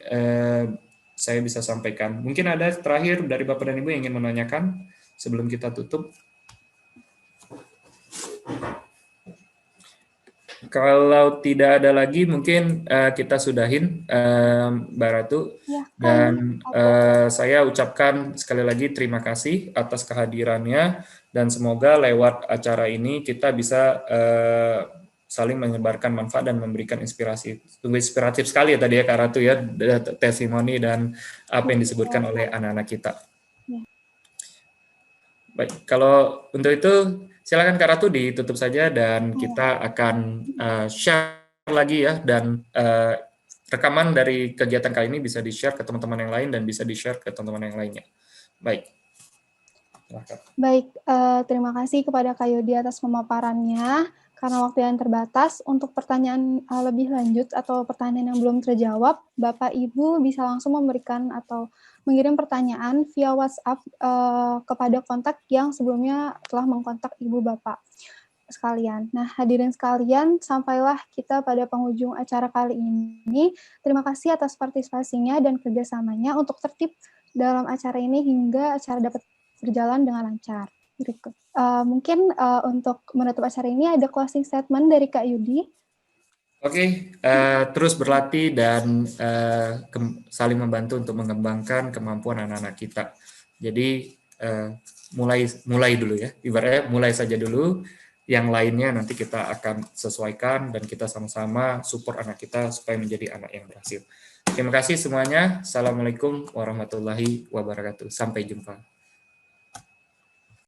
Speaker 13: saya bisa sampaikan. Mungkin ada terakhir dari Bapak dan Ibu yang ingin menanyakan sebelum kita tutup. Kalau tidak ada lagi, mungkin kita sudahin, Mbak Ratu. Ya, dan saya ucapkan sekali lagi terima kasih atas kehadirannya, dan semoga lewat acara ini kita bisa saling menyebarkan manfaat dan memberikan inspirasi. Inspiratif sekali ya tadi ya Kak Ratu ya, testimoni dan apa yang disebutkan oleh anak-anak kita. Baik, kalau untuk itu silakan Kak Ratu ditutup saja, dan kita akan share lagi ya, dan rekaman dari kegiatan kali ini bisa di-share ke teman-teman yang lain dan bisa di-share ke teman-teman yang lainnya. Baik. Silakan.
Speaker 12: Baik, terima kasih kepada Kak Yodi atas pemaparannya. Karena waktu yang terbatas, untuk pertanyaan lebih lanjut atau pertanyaan yang belum terjawab, Bapak Ibu bisa langsung memberikan atau mengirim pertanyaan via WhatsApp kepada kontak yang sebelumnya telah mengkontak Ibu Bapak sekalian. Nah, hadirin sekalian, sampailah kita pada penghujung acara kali ini. Terima kasih atas partisipasinya dan kerjasamanya untuk tertib dalam acara ini hingga acara dapat berjalan dengan lancar. Berikut. Mungkin untuk menutup acara ini ada closing statement dari Kak Yudi.
Speaker 13: Oke, terus berlatih dan saling membantu untuk mengembangkan kemampuan anak-anak kita. Jadi mulai dulu ya, ibaratnya mulai saja dulu. Yang lainnya nanti kita akan sesuaikan dan kita sama-sama support anak kita supaya menjadi anak yang berhasil. Terima kasih semuanya. Assalamualaikum warahmatullahi wabarakatuh. Sampai jumpa.